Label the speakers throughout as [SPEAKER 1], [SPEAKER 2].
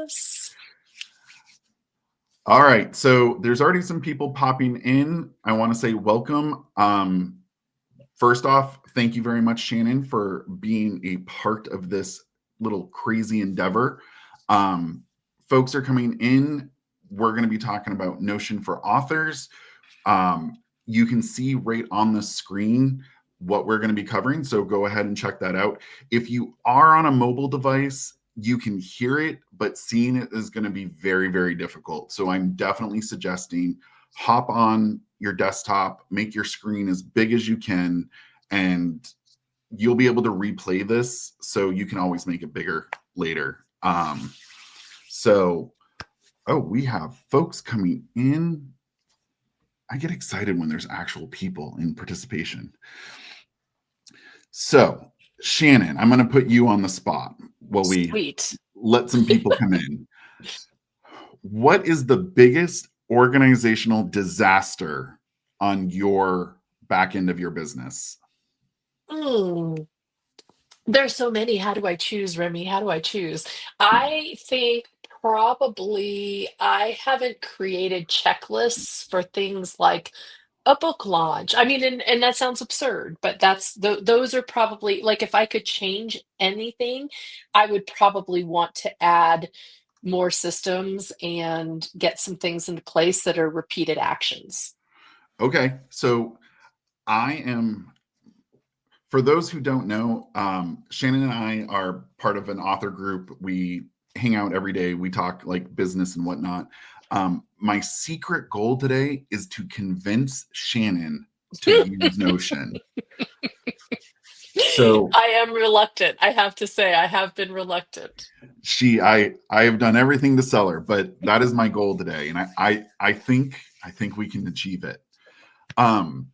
[SPEAKER 1] Yes.
[SPEAKER 2] All right. So there's already some people popping in. I want to say welcome. First off, thank you very much, Shannon, for being a part of this little crazy endeavor. Um, Folks are coming in. We're going to be talking about Notion for authors. You can see right on the screen what we're going to be covering. So go ahead and check that out. If you are on a mobile device, you can hear it, but seeing it is going to be very, very difficult. So I'm definitely suggesting hop on your desktop, make your screen as big as you can, and you'll be able to replay this so you can always make it bigger later. So, oh, we have folks coming in. I get excited when there's actual people in participation. So, Shannon, I'm going to put you on the spot while we
[SPEAKER 1] Sweet.
[SPEAKER 2] let some people come in. What is the biggest organizational disaster on your back end of your business?
[SPEAKER 1] Mm. There's so many. How do I choose, Remy? How do I choose? I think probably I haven't created checklists for things like a book launch. I mean, and that sounds absurd, but those are probably like if I could change anything, I would probably want to add more systems and get some things into place that are repeated actions.
[SPEAKER 2] Okay, so I am, for those who don't know, Shannon and I are part of an author group. We hang out every day, we talk like business and whatnot. My secret goal today is to convince Shannon to use Notion. So
[SPEAKER 1] I am reluctant. I have to say, I have been reluctant.
[SPEAKER 2] I have done everything to sell her, but that is my goal today, and I think we can achieve it. Um,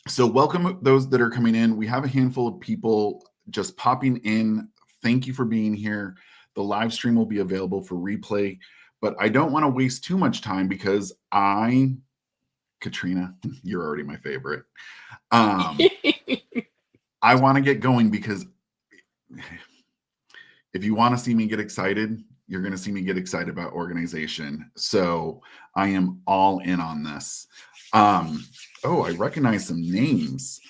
[SPEAKER 2] so welcome those that are coming in. We have a handful of people just popping in. Thank you for being here. The live stream will be available for replay, but I don't want to waste too much time because Katrina, you're already my favorite. I want to get going because if you want to see me get excited, you're going to see me get excited about organization. So I am all in on this. Oh, I recognize some names.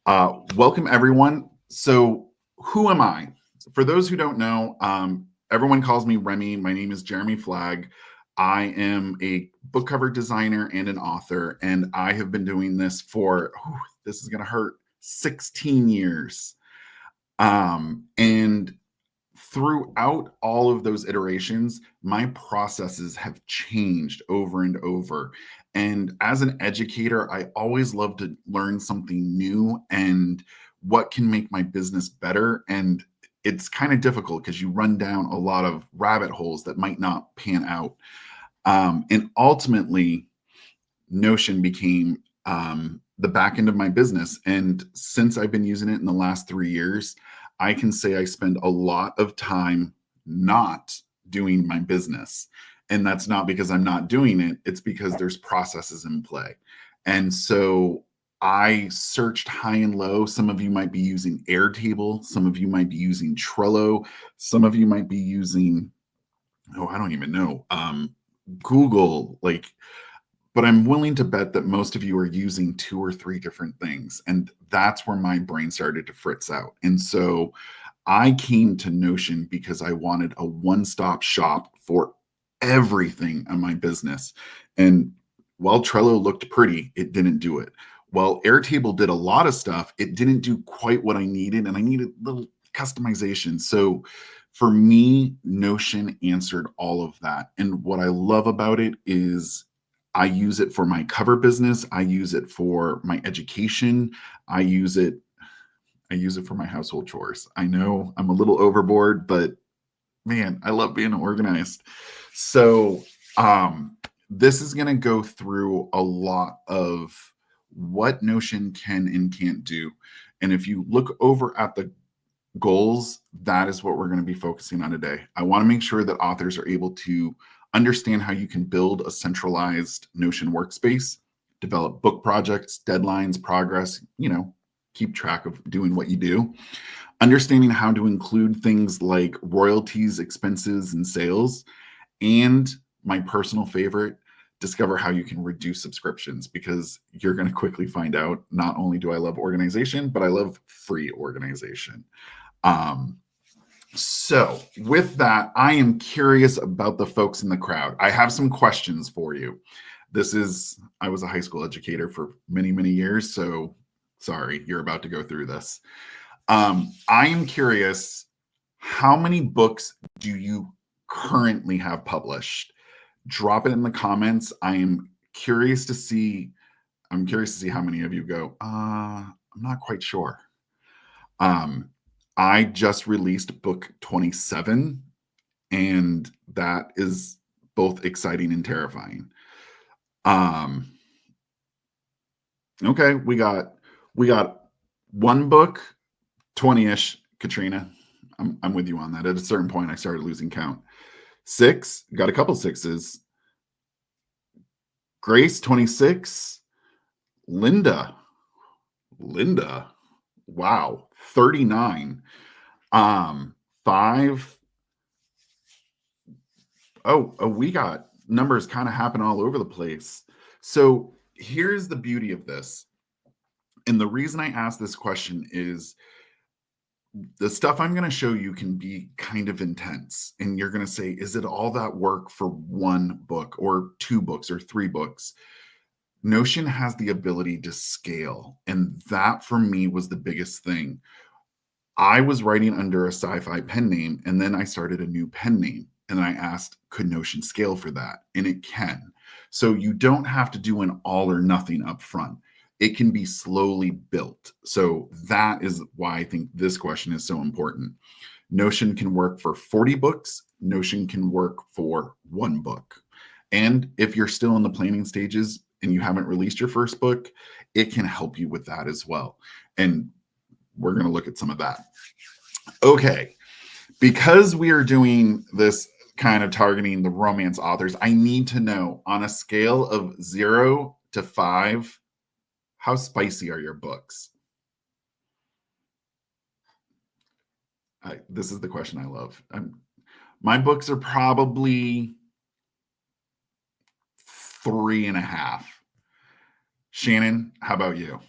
[SPEAKER 2] Welcome, everyone. So, who am I? For those who don't know, everyone calls me Remy. My name is Jeremy Flagg. I am a book cover designer and an author, and I have been doing this for, this is going to hurt, 16 years. And throughout all of those iterations, my processes have changed over and over. And as an educator, I always love to learn something new and what can make my business better. And it's kind of difficult because you run down a lot of rabbit holes that might not pan out. And ultimately, Notion became the back end of my business. And since I've been using it in the last 3 years, I can say I spend a lot of time not doing my business. And that's not because I'm not doing it, it's because there's processes in play. And so I searched high and low. Some of you might be using Airtable, some of you might be using Trello, some of you might be using, oh, I don't even know, Google, like, but I'm willing to bet that most of you are using 2 or 3 different things. And that's where my brain started to fritz out. And so I came to Notion because I wanted a one-stop shop for everything in my business. And while Trello looked pretty, it didn't do it. While Airtable did a lot of stuff, it didn't do quite what I needed, and I needed little customization. So for me, Notion answered all of that. And what I love about it is I use it for my cover business. I use it for my education. I use it for my household chores. I know I'm a little overboard, but man, I love being organized. So, this is going to go through a lot of what Notion can and can't do. And if you look over at the goals, that is what we're going to be focusing on today. I want to make sure that authors are able to understand how you can build a centralized Notion workspace, develop book projects, deadlines, progress, keep track of doing what you do. understanding how to include things like royalties, expenses, and sales, and my personal favorite, discover how you can reduce subscriptions, because you're going to quickly find out not only do I love organization, but I love free organization. Um, so, with that, I am curious about the folks in the crowd. I have some questions for you. I was a high school educator for many, many years. So, sorry, you're about to go through this. I am curious, how many books do you currently have published? Drop it in the comments. Curious to see. I'm curious to see how many of you go. I'm not quite sure. Um, I just released book 27, and that is both exciting and terrifying. Um, okay, we got one book, 20-ish, Katrina. I'm with you on that. At a certain point, I started losing count. Six, got a couple sixes. Grace, 26. Linda, wow, 39. Five. Oh, we got numbers kind of happen all over the place. So here's the beauty of this. And the reason I ask this question is the stuff I'm going to show you can be kind of intense. And you're going to say, is it all that work for one book or two books or three books? Notion has the ability to scale. And that for me was the biggest thing. I was writing under a sci-fi pen name, and then I started a new pen name. And I asked, could Notion scale for that? And it can. So you don't have to do an all or nothing up front. It can be slowly built. So that is why I think this question is so important. Notion can work for 40 books. Notion can work for one book. And if you're still in the planning stages and you haven't released your first book, it can help you with that as well. And we're going to look at some of that. Okay. Because we are doing this kind of targeting the romance authors, I need to know, on a scale of 0 to 5, how spicy are your books? This is the question I love. My books are probably 3.5. Shannon, how about you?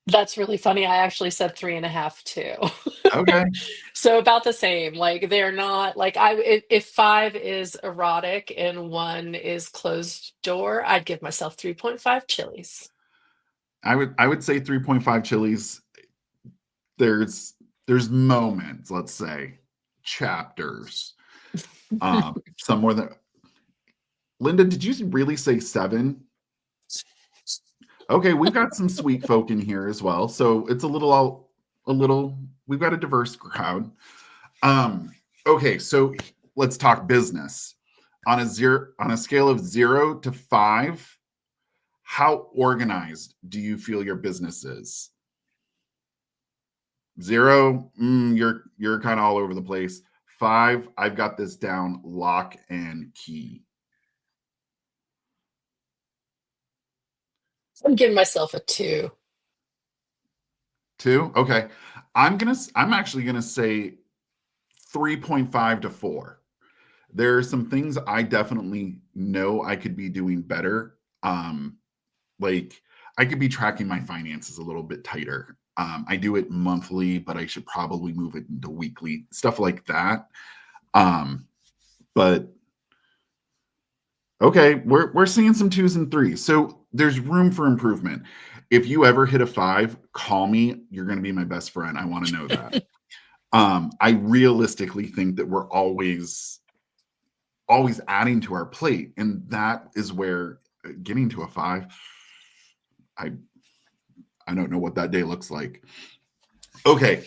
[SPEAKER 1] That's really funny. I actually said 3.5 too.
[SPEAKER 2] Okay.
[SPEAKER 1] So about the same. Like they're not like if five is erotic and one is closed door, I'd give myself 3.5 chilies.
[SPEAKER 2] I would say 3.5 chilies. There's moments, let's say, chapters. Some more than Linda, did you really say 7? Okay, we've got some sweet folk in here as well. So it's we've got a diverse crowd. Um, okay, so let's talk business. On a scale of 0 to 5, how organized do you feel your business is? 0, you're kind of all over the place. 5, I've got this down lock and key.
[SPEAKER 1] I'm giving myself a 2.
[SPEAKER 2] 2, okay. I'm actually gonna say 3.5 to 4. There are some things I definitely know I could be doing better. Like I could be tracking my finances a little bit tighter. I do it monthly, but I should probably move it into weekly, stuff like that. But okay, we're seeing some 2s and 3s. So there's room for improvement. If you ever hit a 5, call me. You're going to be my best friend. I want to know that. I realistically think that we're always adding to our plate, and that is where getting to a 5, I I don't know what that day looks like. Okay,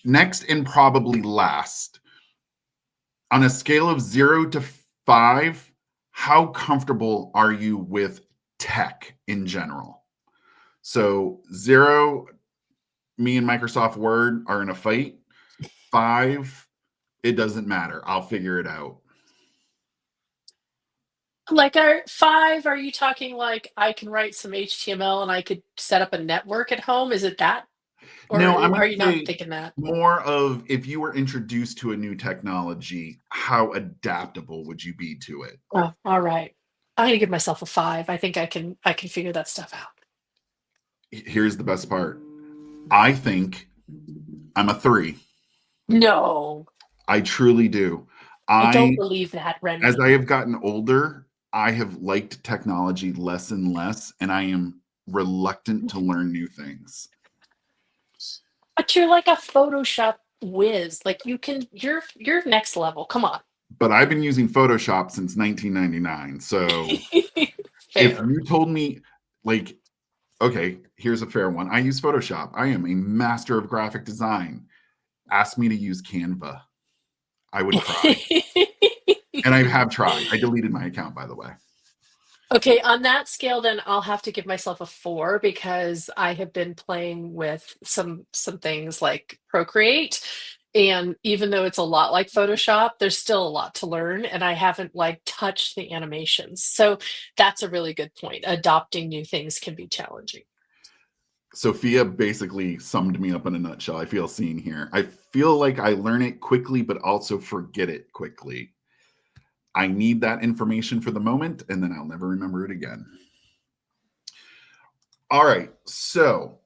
[SPEAKER 2] next and probably last, on a scale of 0 to 5, how comfortable are you with tech in general? So 0, me and Microsoft Word are in a fight. 5, it doesn't matter. I'll figure it out.
[SPEAKER 1] Like our 5, are you talking like I can write some HTML and I could set up a network at home? Is it that Or
[SPEAKER 2] No, I'm
[SPEAKER 1] are
[SPEAKER 2] going
[SPEAKER 1] you
[SPEAKER 2] to
[SPEAKER 1] not
[SPEAKER 2] say
[SPEAKER 1] thinking that?
[SPEAKER 2] more of if you were introduced to a new technology, how adaptable would you be to it?
[SPEAKER 1] Oh, all right. I'm gonna give myself a 5. I think I can figure that stuff out.
[SPEAKER 2] Here's the best part. I think I'm a 3.
[SPEAKER 1] No,
[SPEAKER 2] I truly do.
[SPEAKER 1] I don't
[SPEAKER 2] I
[SPEAKER 1] believe that,
[SPEAKER 2] As
[SPEAKER 1] Remy.
[SPEAKER 2] I have gotten older, I have liked technology less and less, and I am reluctant to learn new things.
[SPEAKER 1] But you're like a Photoshop whiz. Like you're next level. Come on.
[SPEAKER 2] But I've been using Photoshop since 1999. So if
[SPEAKER 1] Fair.
[SPEAKER 2] you told me, like, okay, here's a fair one. I use Photoshop. I am a master of graphic design. Ask me to use Canva. I would cry. And I have tried. I deleted my account, by the way.
[SPEAKER 1] Okay, on that scale, then I'll have to give myself a 4 because I have been playing with some things like Procreate, and even though it's a lot like Photoshop, there's still a lot to learn, and I haven't like touched the animations. So that's a really good point. Adopting new things can be challenging.
[SPEAKER 2] Sophia basically summed me up in a nutshell. I feel seen here. I feel like I learn it quickly, but also forget it quickly. I need that information for the moment, and then I'll never remember it again. All right. So,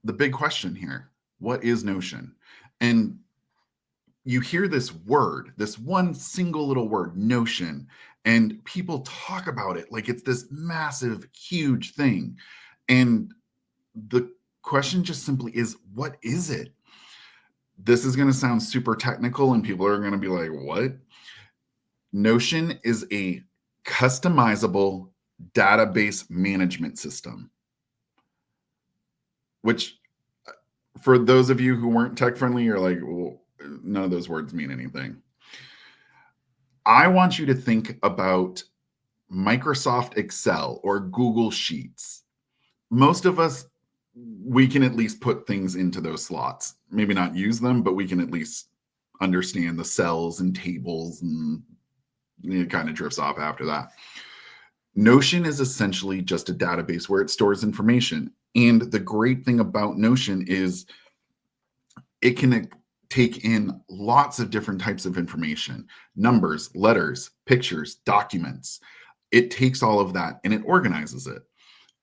[SPEAKER 2] the big question here, what is Notion? And you hear this word, this one single little word, Notion, and people talk about it like it's this massive, huge thing. And the question just simply is, what is it? This is going to sound super technical, and people are going to be like, what? Notion is a customizable database management system, which for those of you who weren't tech friendly, you're like, well, none of those words mean anything. I want you to think about Microsoft Excel or Google Sheets. Most of us, we can at least put things into those slots. Maybe not use them, but we can at least understand the cells and tables, and it kind of drifts off after that. Notion is essentially just a database where it stores information. And the great thing about Notion is it can take in lots of different types of information: numbers, letters, pictures, documents. It takes all of that and it organizes it.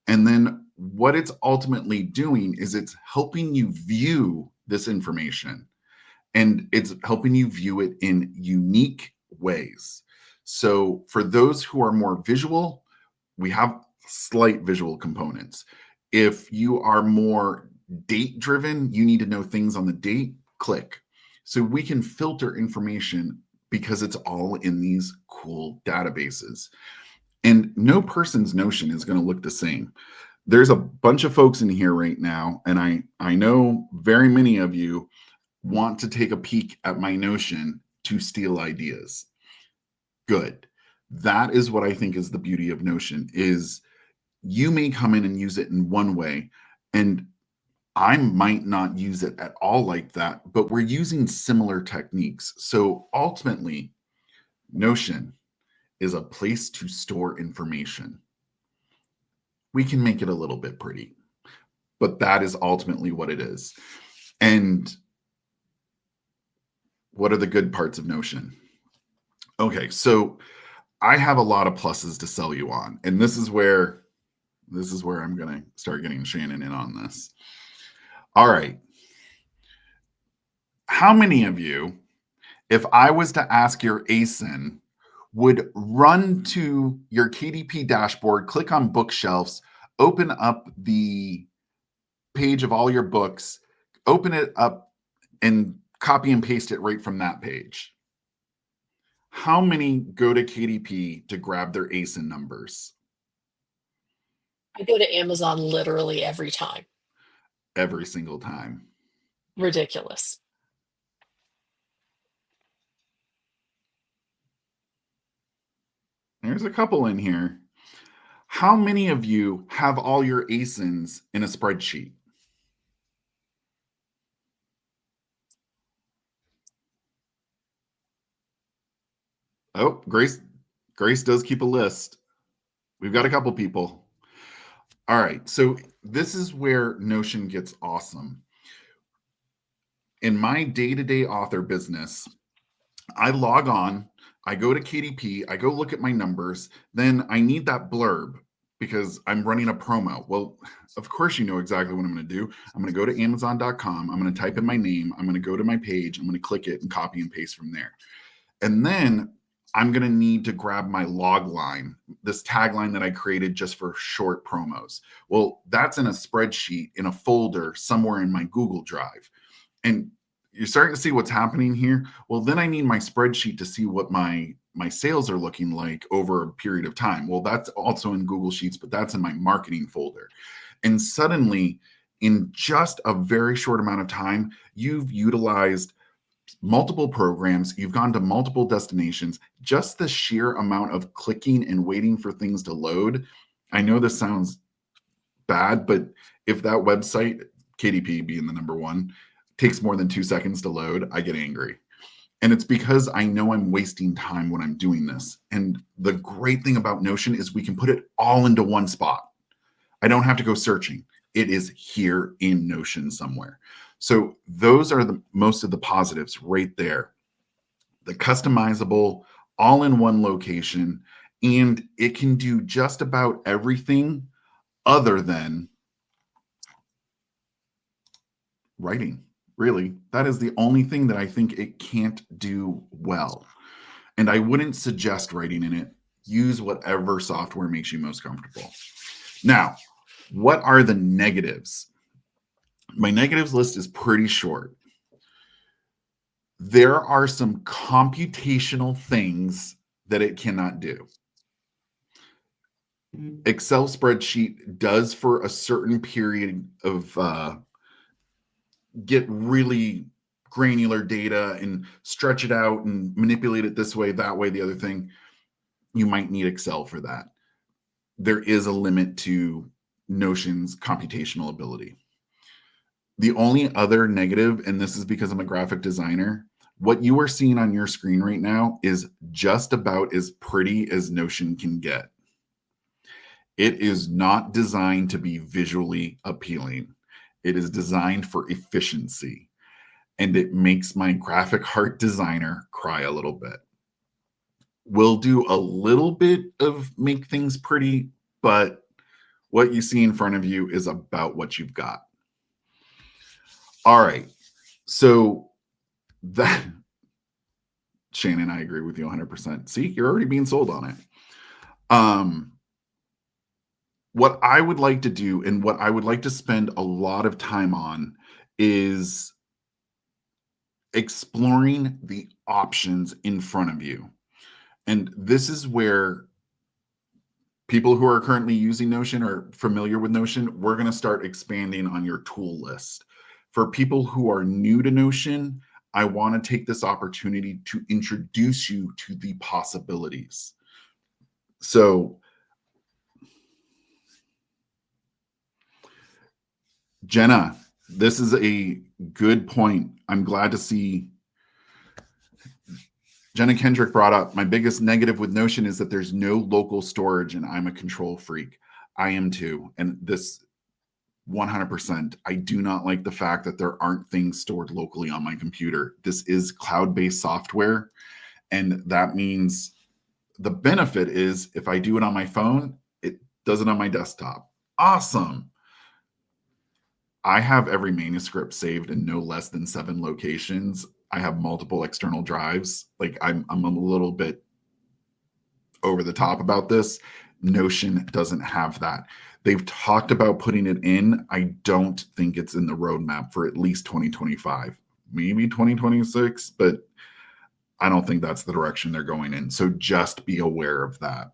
[SPEAKER 2] And then what it's ultimately doing is it's helping you view this information, and it's helping you view it in unique ways. So for those who are more visual, we have slight visual components. If you are more date driven, you need to know things on the date, click. So we can filter information because it's all in these cool databases. And no person's Notion is going to look the same. There's a bunch of folks in here right now, and I know very many of you want to take a peek at my Notion to steal ideas. Good. That is what I think is the beauty of Notion is you may come in and use it in one way, and I might not use it at all like that, but we're using similar techniques. So ultimately, Notion is a place to store information. We can make it a little bit pretty, but that is ultimately what it is. And what are the good parts of Notion? Okay, so I have a lot of pluses to sell you on, and this is where I'm going to start getting Shannon in on this. All right. How many of you, if I was to ask your ASIN, would run to your KDP dashboard, click on bookshelves, open up the page of all your books, open it up, and copy and paste it right from that page? How many go to KDP to grab their ASIN numbers?
[SPEAKER 1] I go to Amazon literally every time.
[SPEAKER 2] Every single time.
[SPEAKER 1] Ridiculous.
[SPEAKER 2] There's a couple in here. How many of you have all your ASINs in a spreadsheet? Oh, Grace does keep a list. We've got a couple people. All right. So this is where Notion gets awesome. In my day-to-day author business, I log on, I go to KDP, I go look at my numbers, then I need that blurb because I'm running a promo. Well, of course, you know exactly what I'm going to do. I'm going to go to Amazon.com, I'm going to type in my name, I'm going to go to my page, I'm going to click it and copy and paste from there. And then I'm going to need to grab my log line, this tagline that I created just for short promos. Well, that's in a spreadsheet in a folder somewhere in my Google Drive. And you're starting to see what's happening here. Well, then I need my spreadsheet to see what my sales are looking like over a period of time. Well, that's also in Google Sheets, but that's in my marketing folder. And suddenly, in just a very short amount of time, you've utilized multiple programs, you've gone to multiple destinations. Just the sheer amount of clicking and waiting for things to load. I know this sounds bad, but if that website, KDP being the number one, takes more than 2 seconds to load, I get angry. And it's because I know I'm wasting time when I'm doing this. And the great thing about Notion is we can put it all into one spot. I don't have to go searching. It is here in Notion somewhere. So those are the most of the positives right there. The customizable, all in one location, and it can do just about everything other than writing. Really, that is the only thing that I think it can't do well. And I wouldn't suggest writing in it. Use whatever software makes you most comfortable. Now, what are the negatives? My negatives list is pretty short. There are some computational things that it cannot do. Excel spreadsheet does for a certain period of get really granular data and stretch it out and manipulate it this way, that way, the other thing. You might need Excel for that. There is a limit to Notion's computational ability. The only other negative, and this is because I'm a graphic designer, what you are seeing on your screen right now is just about as pretty as Notion can get. It is not designed to be visually appealing. It is designed for efficiency. And it makes my graphic art designer cry a little bit. We'll do a little bit of make things pretty, but what you see in front of you is about what you've got. All right. So that, Shannon, I agree with you 100%. See, you're already being sold on it. What I would like to do and what I would like to spend a lot of time on is exploring the options in front of you. And this is where people who are currently using Notion or familiar with Notion, we're going to start expanding on your tool list. For people who are new to Notion, I want to take this opportunity to introduce you to the possibilities. So, Jenna, this is a good point. I'm glad to see Jenna Kendrick brought up my biggest negative with Notion is that there's no local storage, and I'm a control freak. I am too. And this 100%. I do not like the fact that there aren't things stored locally on my computer. This is cloud-based software, and that means the benefit is if I do it on my phone, it does it on my desktop. Awesome. I have every manuscript saved in no less than 7 locations. I have multiple external drives. Like I'm a little bit over the top about this. Notion doesn't have that. They've talked about putting it in. I don't think it's in the roadmap for at least 2025, maybe 2026, but I don't think that's the direction they're going in. So just be aware of that.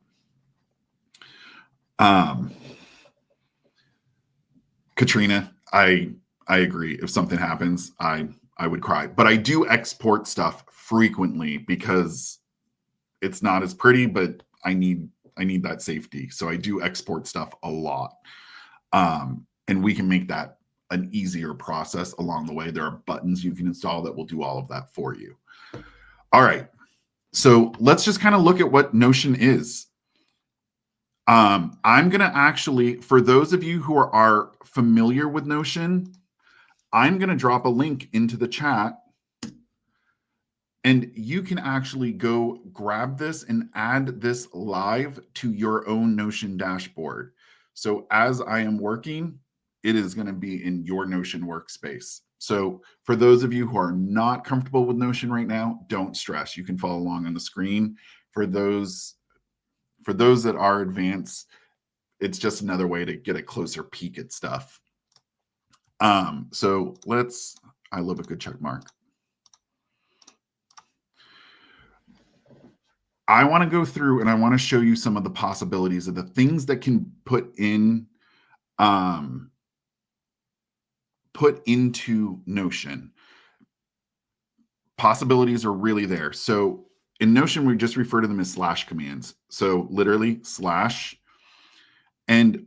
[SPEAKER 2] Katrina, I agree. If something happens, I would cry. But I do export stuff frequently because it's not as pretty, but I need that safety. So I do export stuff a lot. And we can make that an easier process along the way. There are buttons you can install that will do all of that for you. All right. So let's just kind of look at what Notion is. I'm going to actually, for those of you who are familiar with Notion, I'm going to drop a link into the chat, and you can actually go grab this and add this live to your own Notion dashboard. So as I am working, it is going to be in your Notion workspace. So for those of you who are not comfortable with Notion right now, don't stress. You can follow along on the screen. For those that are advanced, it's just another way to get a closer peek at stuff. So I love a good check mark. I want to go through and I want to show you some of the possibilities of the things that can put into Notion. Possibilities are really there. So in Notion, we just refer to them as slash commands. So literally slash, and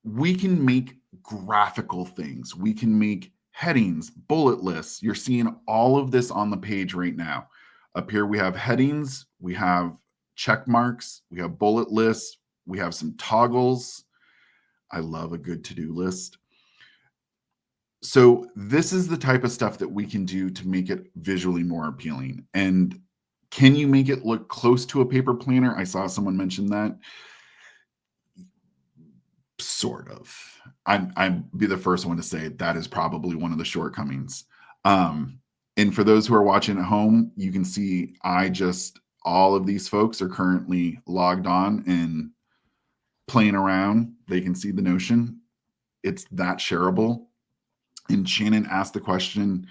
[SPEAKER 2] we can make graphical things. We can make headings, bullet lists. You're seeing all of this on the page right now. Up here, we have headings, we have check marks, we have bullet lists, we have some toggles. I love a good to-do list. So this is the type of stuff that we can do to make it visually more appealing. And can you make it look close to a paper planner? I saw someone mention that. Sort of. I'd be the first one to say that is probably one of the shortcomings. And for those who are watching at home, you can see all of these folks are currently logged on and playing around. They can see the Notion. It's that shareable. And Shannon asked the question,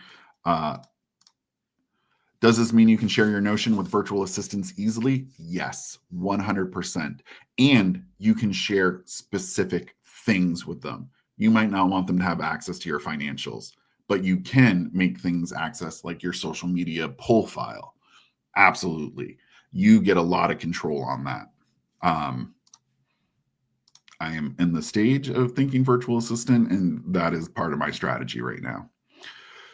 [SPEAKER 2] does this mean you can share your Notion with virtual assistants easily? Yes, 100%. And you can share specific things with them. You might not want them to have access to your financials, but you can make things access like your social media pull file. Absolutely. You get a lot of control on that. I am in the stage of thinking virtual assistant, and that is part of my strategy right now.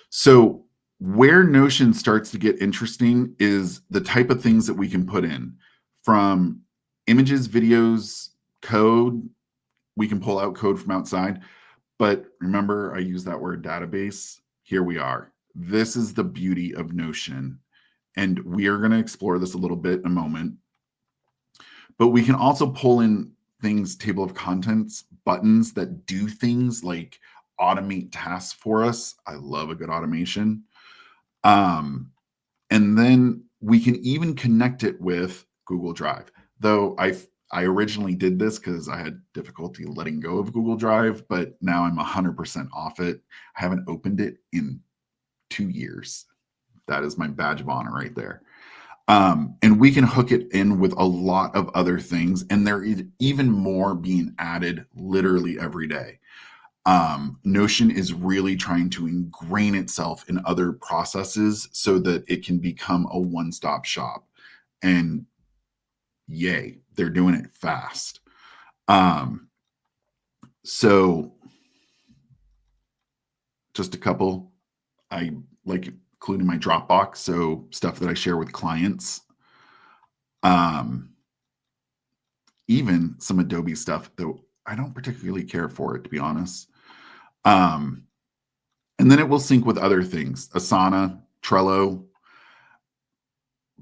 [SPEAKER 2] So where Notion starts to get interesting is the type of things that we can put in, from images, videos, code. We can pull out code from outside. But remember, I use that word database. Here we are. This is the beauty of Notion. And we are going to explore this a little bit in a moment. But we can also pull in things, table of contents, buttons that do things like automate tasks for us. I love a good automation. And then we can even connect it with Google Drive. Though I originally did this because I had difficulty letting go of Google Drive, but now I'm 100% off it. I haven't opened it in 2 years. That is my badge of honor right there. And we can hook it in with a lot of other things, and there is even more being added literally every day. Notion is really trying to ingrain itself in other processes so that it can become a one-stop shop. And yay, they're doing it fast. So just a couple, I like including my Dropbox, so stuff that I share with clients. Even some Adobe stuff, though I don't particularly care for it, to be honest. And then it will sync with other things, Asana, Trello.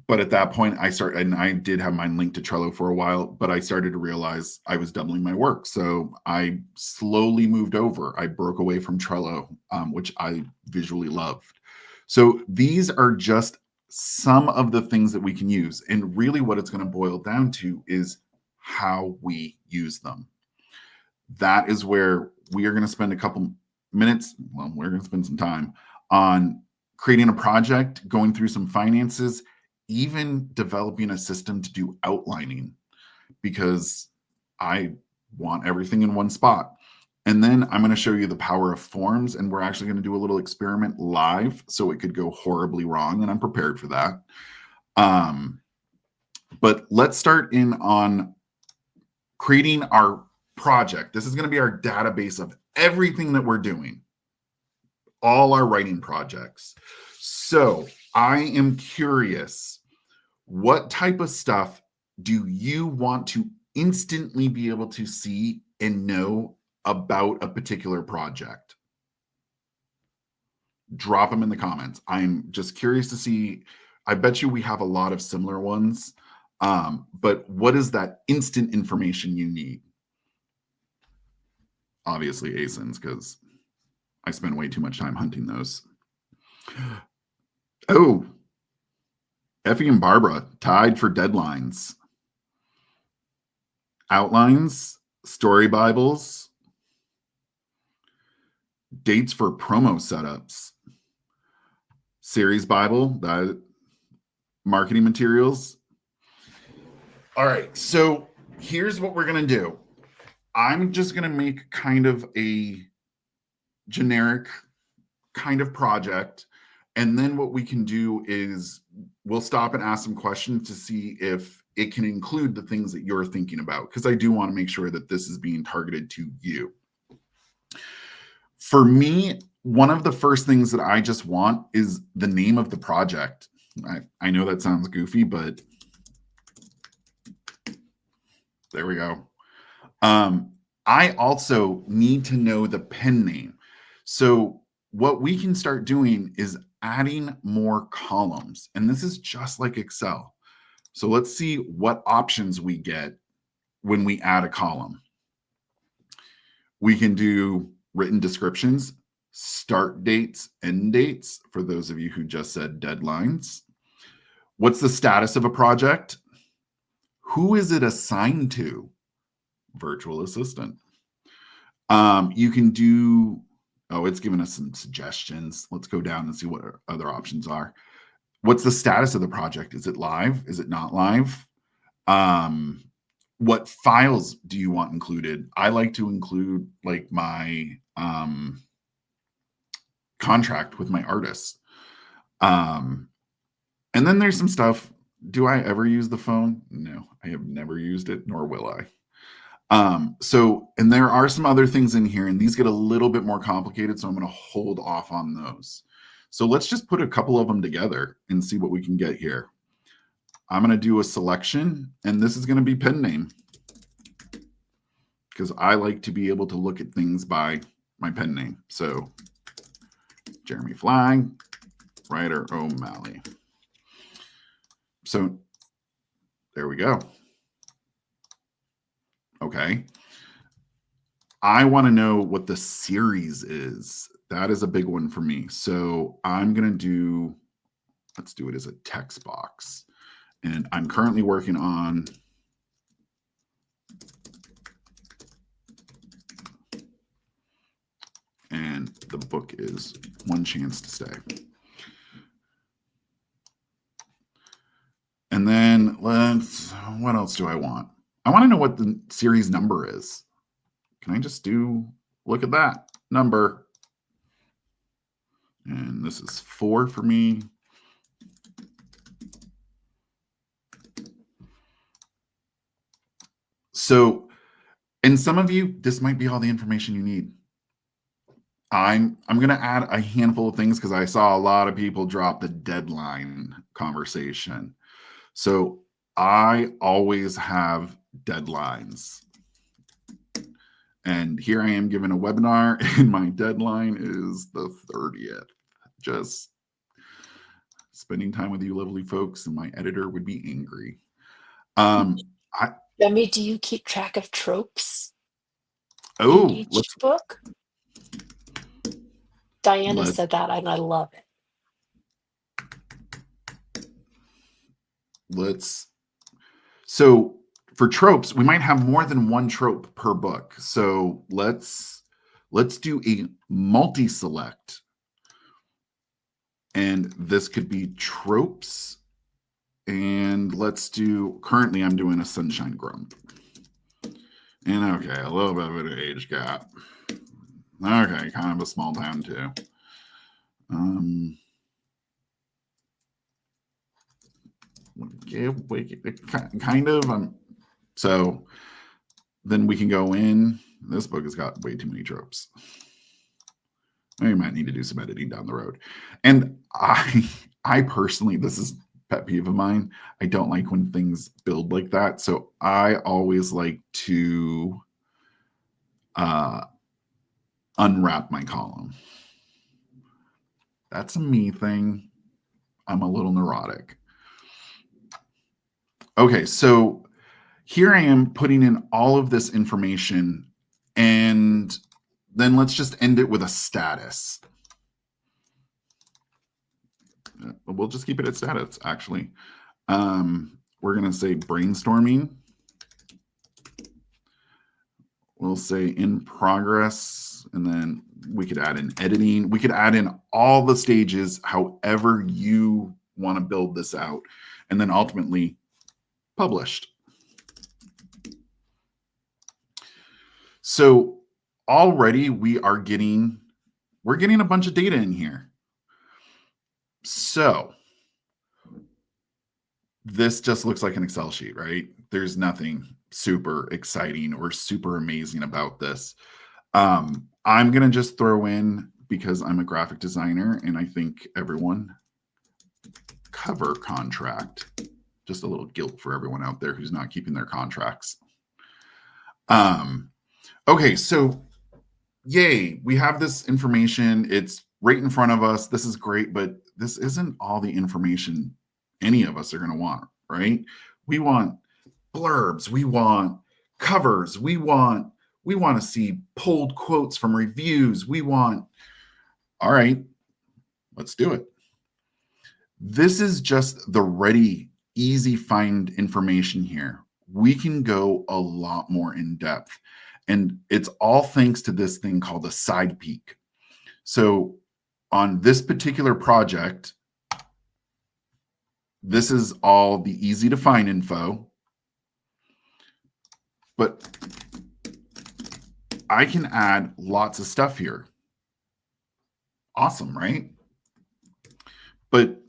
[SPEAKER 2] But at that point, and I did have mine linked to Trello for a while, but I started to realize I was doubling my work. So I slowly moved over. I broke away from Trello, which I visually loved. So these are just some of the things that we can use. And really what it's going to boil down to is how we use them. That is where we are going to spend a couple minutes. Well, we're going to spend some time on creating a project, going through some finances, even developing a system to do outlining, because I want everything in one spot. And then I'm going to show you the power of forms, and we're actually going to do a little experiment live, so it could go horribly wrong, and I'm prepared for that. But let's start in on creating our project. This is going to be our database of everything that we're doing, all our writing projects. So I am curious, what type of stuff do you want to instantly be able to see and know about a particular project? Drop them in the comments. I'm just curious to see. I bet you we have a lot of similar ones. But what is that instant information you need? Obviously, ASINs, because I spend way too much time hunting those. Oh, Effie and Barbara tied for deadlines. Outlines, story Bibles, dates for promo setups, series Bible, that marketing materials. All right, so here's what we're gonna do. I'm just gonna make kind of a generic kind of project. And then what we can do is we'll stop and ask some questions to see if it can include the things that you're thinking about, because I do want to make sure that this is being targeted to you. For me, one of the first things that I just want is the name of the project. I know that sounds goofy, but there we go. I also need to know the pen name. So what we can start doing is adding more columns. And this is just like Excel. So let's see what options we get when we add a column. We can do written descriptions, start dates, end dates, for those of you who just said deadlines. What's the status of a project? Who is it assigned to? Virtual assistant. You can do, oh, it's giving us some suggestions. Let's go down and see what our other options are. What's the status of the project? Is it live? Is it not live? What files do you want included? I like to include like my contract with my artists. And then there's some stuff. Do I ever use the phone? No, I have never used it, nor will I. And there are some other things in here, and these get a little bit more complicated, so I'm going to hold off on those. So let's just put a couple of them together and see what we can get here. I'm going to do a selection, and this is going to be pen name, because I like to be able to look at things by my pen name. So Jeremy Flag, Ryder O'Malley. So there we go. Okay. I want to know what the series is. That is a big one for me. So I'm going to do, let's do it as a text box. And I'm currently working on and the book is One Chance to Stay. And then what else do I want? I want to know what the series number is. Can I just look at that number? And this is 4 for me. So, and some of you, this might be all the information you need. I'm going to add a handful of things because I saw a lot of people drop the deadline conversation. So I always have deadlines. And here I am giving a webinar, and my deadline is the 30th. Just spending time with you lovely folks, and my editor would be angry.
[SPEAKER 1] Remy, do you keep track of tropes in
[SPEAKER 2] Oh,
[SPEAKER 1] each book? Diana said that, and I love
[SPEAKER 2] it. So for tropes, we might have more than one trope per book. So let's do a multi-select. And this could be tropes. And currently I'm doing a Sunshine Grump. And okay, a little bit of an age gap. Okay, kind of a small town too. Kind of. So then we can go in. This book has got way too many tropes. We might need to do some editing down the road. And I personally, this is pet peeve of mine. I don't like when things build like that. So I always like to unwrap my column. That's a me thing. I'm a little neurotic. Okay, so here I am putting in all of this information, and then let's just end it with a status. We'll just keep it at status, actually. We're going to say brainstorming. We'll say in progress, and then we could add in editing. We could add in all the stages, however you want to build this out, and then ultimately published. So already we're getting a bunch of data in here. So this just looks like an Excel sheet, right? There's nothing super exciting or super amazing about this. I'm going to just throw in, because I'm a graphic designer and I think everyone, cover contract. Just a little guilt for everyone out there who's not keeping their contracts. Okay, so yay, we have this information. It's right in front of us. This is great, but this isn't all the information any of us are going to want, right? We want blurbs, we want covers, we want to see pulled quotes from reviews. All right, let's do it. This is just the ready, easy find information here. We can go a lot more in depth. And it's all thanks to this thing called a side peek. So on this particular project, this is all the easy to find info. But I can add lots of stuff here. Awesome, right? But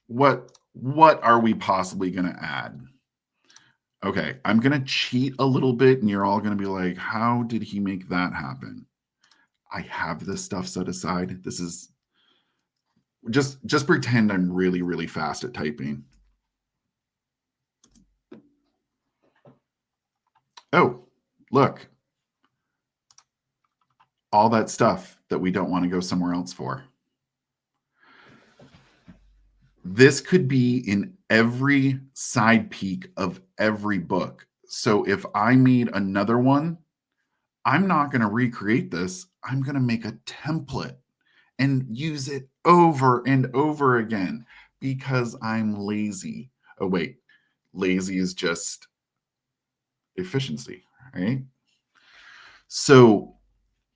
[SPEAKER 2] what are we possibly going to add? Okay, I'm going to cheat a little bit, and you're all going to be like, how did he make that happen? I have this stuff set aside. This is just pretend I'm really, really fast at typing. Oh, look. All that stuff that we don't want to go somewhere else for. This could be in every side peek of every book. So if I made another one, I'm not going to recreate this. I'm going to make a template and use it over and over again because I'm lazy. Oh, wait, lazy is just efficiency, right? So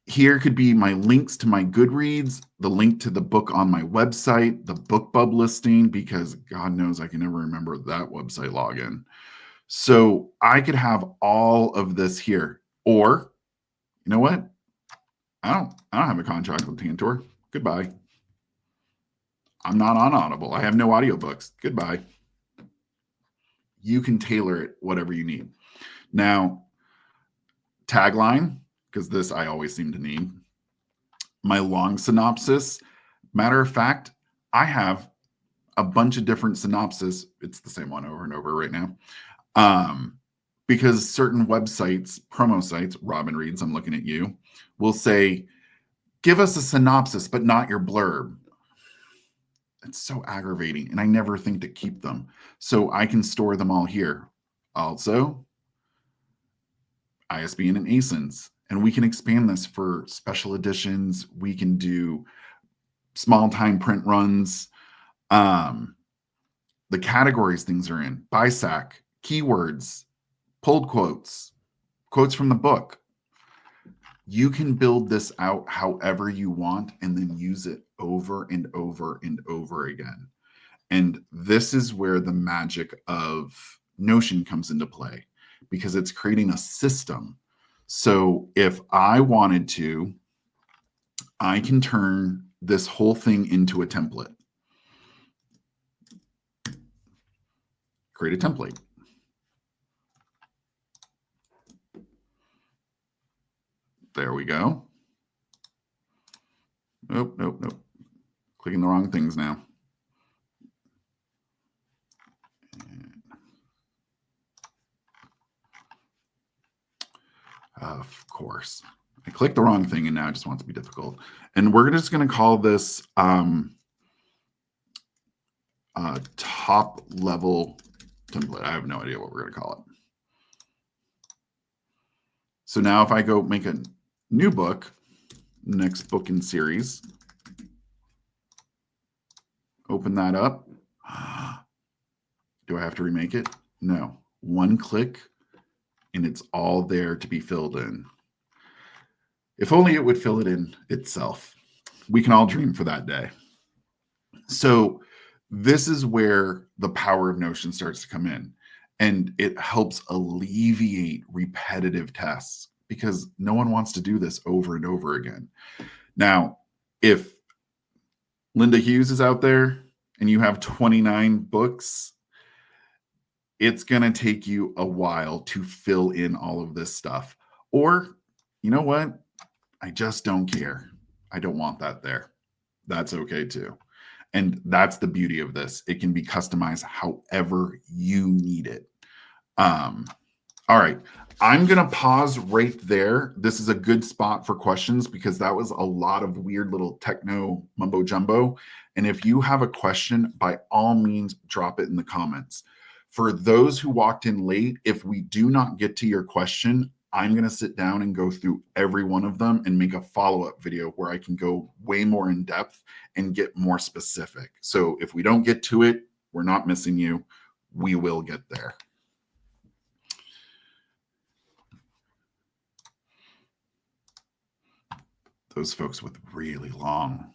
[SPEAKER 2] here could be my links to my Goodreads, the link to the book on my website, the BookBub listing, because God knows I can never remember that website login. So I could have all of this here. Or, you know what? I don't have a contract with Tantor. Goodbye. I'm not on Audible. I have no audiobooks. Goodbye. You can tailor it whatever you need. Now, tagline, because this I always seem to need. My long synopsis. Matter of fact, I have a bunch of different synopsis. It's the same one over and over right now. Because certain websites, promo sites, Robin Reads, I'm looking at you, will say, give us a synopsis, but not your blurb. It's so aggravating, and I never think to keep them. So I can store them all here. Also, ISBN and ASINs. And we can expand this for special editions. We can do small time print runs. The categories things are in, BISAC, keywords, pulled quotes, quotes from the book. You can build this out however you want and then use it over and over and over again. And this is where the magic of Notion comes into play, because it's creating a system. So if I wanted to, I can turn this whole thing into a template. Create a template. There we go. Nope. Clicking the wrong things now. Of course. I clicked the wrong thing and now it just wants to be difficult. And we're just going to call this top level template. I have no idea what we're going to call it. So now if I go make a new book, next book in series, open that up. Do I have to remake it? No. One click and it's all there to be filled in. If only it would fill it in itself. We can all dream for that day. So this is where the power of Notion starts to come in, and it helps alleviate repetitive tasks because no one wants to do this over and over again. Now, if Linda Hughes is out there and you have 29 books, it's going to take you a while to fill in all of this stuff. Or, you know what? I just don't care. I don't want that there. That's okay too. And that's the beauty of this. It can be customized however you need it. All right. I'm going to pause right there. This is a good spot for questions because that was a lot of weird little techno mumbo jumbo. And if you have a question, by all means, drop it in the comments. For those who walked in late, if we do not get to your question, I'm going to sit down and go through every one of them and make a follow-up video where I can go way more in depth and get more specific. So if we don't get to it, we're not missing you. We will get there. Those folks with really long.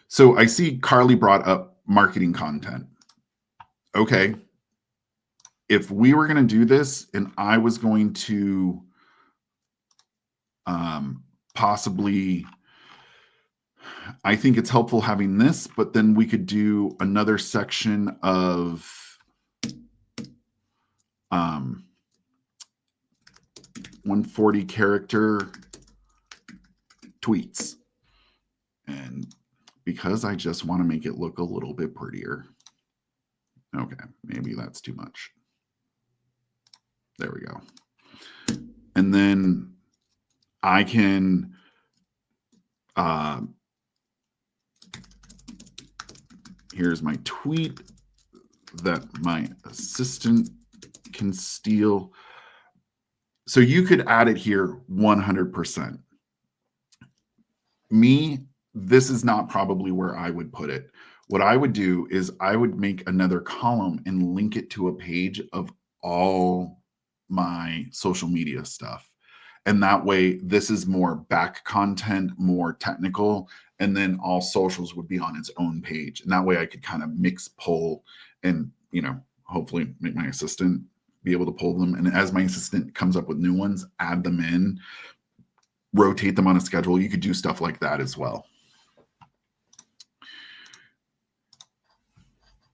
[SPEAKER 2] So I see Carly brought up marketing content. Okay. If we were going to do this and I was going to possibly, I think it's helpful having this, but then we could do another section of 140 character tweets. And because I just want to make it look a little bit prettier. Okay, maybe that's too much. There we go. And then I can here's my tweet that my assistant can steal. So you could add it here 100%. Me, this is not probably where I would put it. What I would do is I would make another column and link it to a page of all my social media stuff. And that way, this is more back content, more technical, and then all socials would be on its own page. And that way I could kind of mix, pull, and, you know, hopefully make my assistant be able to pull them. And as my assistant comes up with new ones, add them in, rotate them on a schedule. You could do stuff like that as well.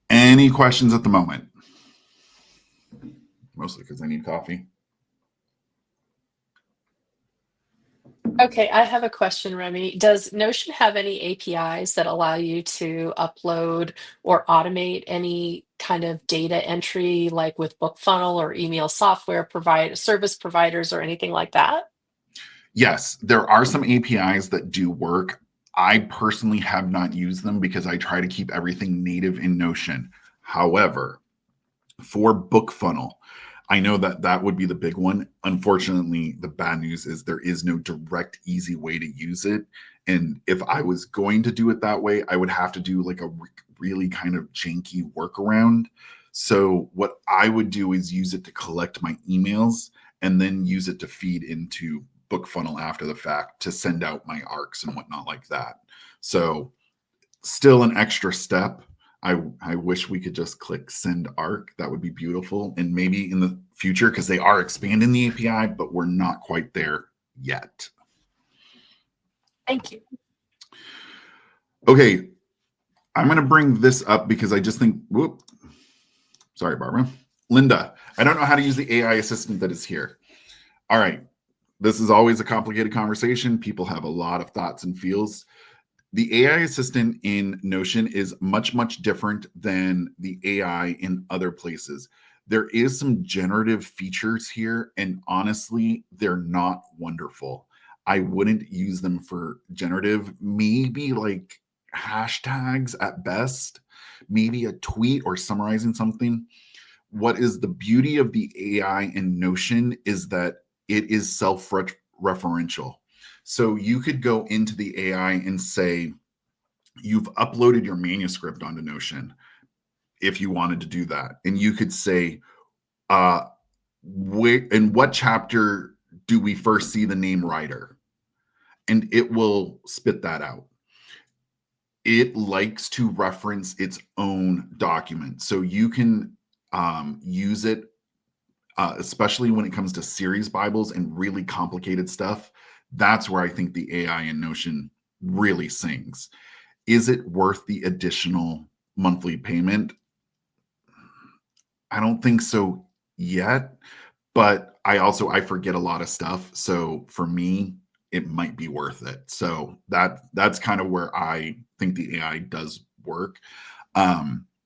[SPEAKER 2] Any questions at the moment? Mostly because I need coffee.
[SPEAKER 1] Okay, I have a question, Remy. Does Notion have any APIs that allow you to upload or automate any kind of data entry, like with BookFunnel or email software service providers or anything like that?
[SPEAKER 2] Yes, there are some APIs that do work. I personally have not used them because I try to keep everything native in Notion. However, for BookFunnel, I know that that would be the big one. Unfortunately, the bad news is there is no direct, easy way to use it. And if I was going to do it that way, I would have to do like a really kind of janky workaround. So what I would do is use it to collect my emails and then use it to feed into BookFunnel after the fact to send out my arcs and whatnot like that. So still an extra step. I wish we could just click send arc. That would be beautiful. And maybe in the future, because they are expanding the API, but we're not quite there yet.
[SPEAKER 1] Thank you.
[SPEAKER 2] Okay, I'm going to bring this up because I just think, whoop, sorry, Barbara. Linda, I don't know how to use the AI assistant that is here. All right, this is always a complicated conversation. People have a lot of thoughts and feels. The AI assistant in Notion is much, much different than the AI in other places. There is some generative features here, and honestly, they're not wonderful. I wouldn't use them for generative, maybe like hashtags at best, maybe a tweet or summarizing something. What is the beauty of the AI in Notion is that it is self-referential. So you could go into the AI and say, you've uploaded your manuscript onto Notion if you wanted to do that. And you could say, in what chapter do we first see the name writer? And it will spit that out. It likes to reference its own document. So you can use it, especially when it comes to series Bibles and really complicated stuff. That's where I think the AI in Notion really sings. Is it worth the additional monthly payment? I don't think so yet, but I forget a lot of stuff. So for me, it might be worth it. So that's kind of where I think the AI does work.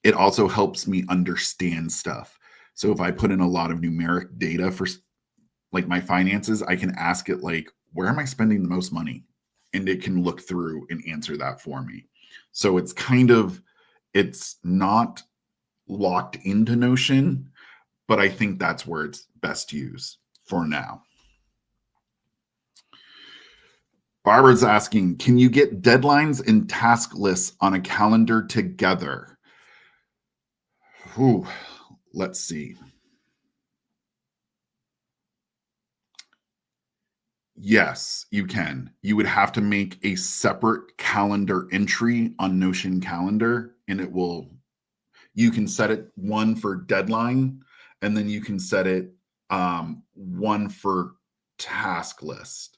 [SPEAKER 2] It also helps me understand stuff. So if I put in a lot of numeric data for like my finances, I can ask it like, where am I spending the most money? And it can look through and answer that for me. So it's not locked into Notion, but I think that's where it's best used for now. Barbara's asking, can you get deadlines and task lists on a calendar together? Ooh, let's see. Yes, you can. You would have to make a separate calendar entry on Notion Calendar, and you can set it one for deadline, and then you can set it one for task list.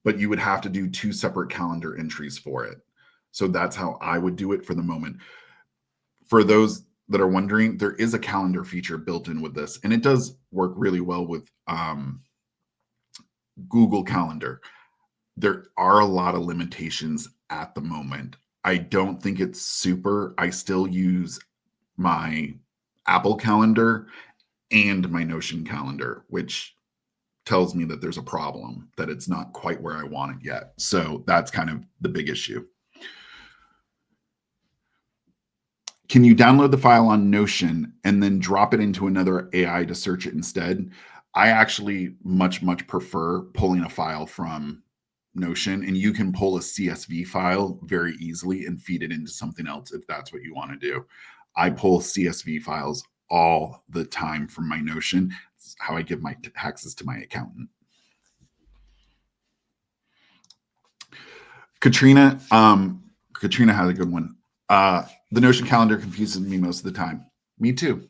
[SPEAKER 2] But you would have to do two separate calendar entries for it. So that's how I would do it for the moment. For those that are wondering, there is a calendar feature built in with this, and it does work really well with Google Calendar. There are a lot of limitations at the moment. I don't think it's super. I still use my Apple Calendar and my Notion Calendar, which tells me that there's a problem, that it's not quite where I want it yet. So that's kind of the big issue. Can you download the file on Notion and then drop it into another AI to search it instead? I actually much prefer pulling a file from Notion, and you can pull a CSV file very easily and feed it into something else if that's what you want to do. I pull CSV files all the time from my Notion. It's how I give my taxes to my accountant. Katrina had a good one. The Notion calendar confuses me most of the time. Me too.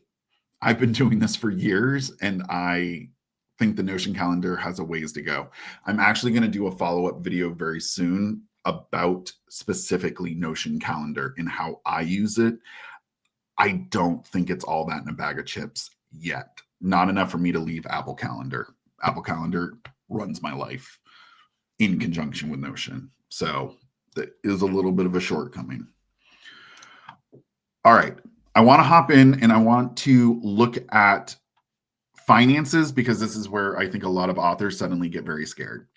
[SPEAKER 2] I've been doing this for years, and I think the Notion calendar has a ways to go. I'm actually going to do a follow-up video very soon about specifically Notion calendar and how I use it. I don't think it's all that in a bag of chips yet. Not enough for me to leave Apple Calendar. Apple Calendar runs my life in conjunction with Notion. So that is a little bit of a shortcoming. All right. I want to hop in and I want to look at finances, because this is where I think a lot of authors suddenly get very scared.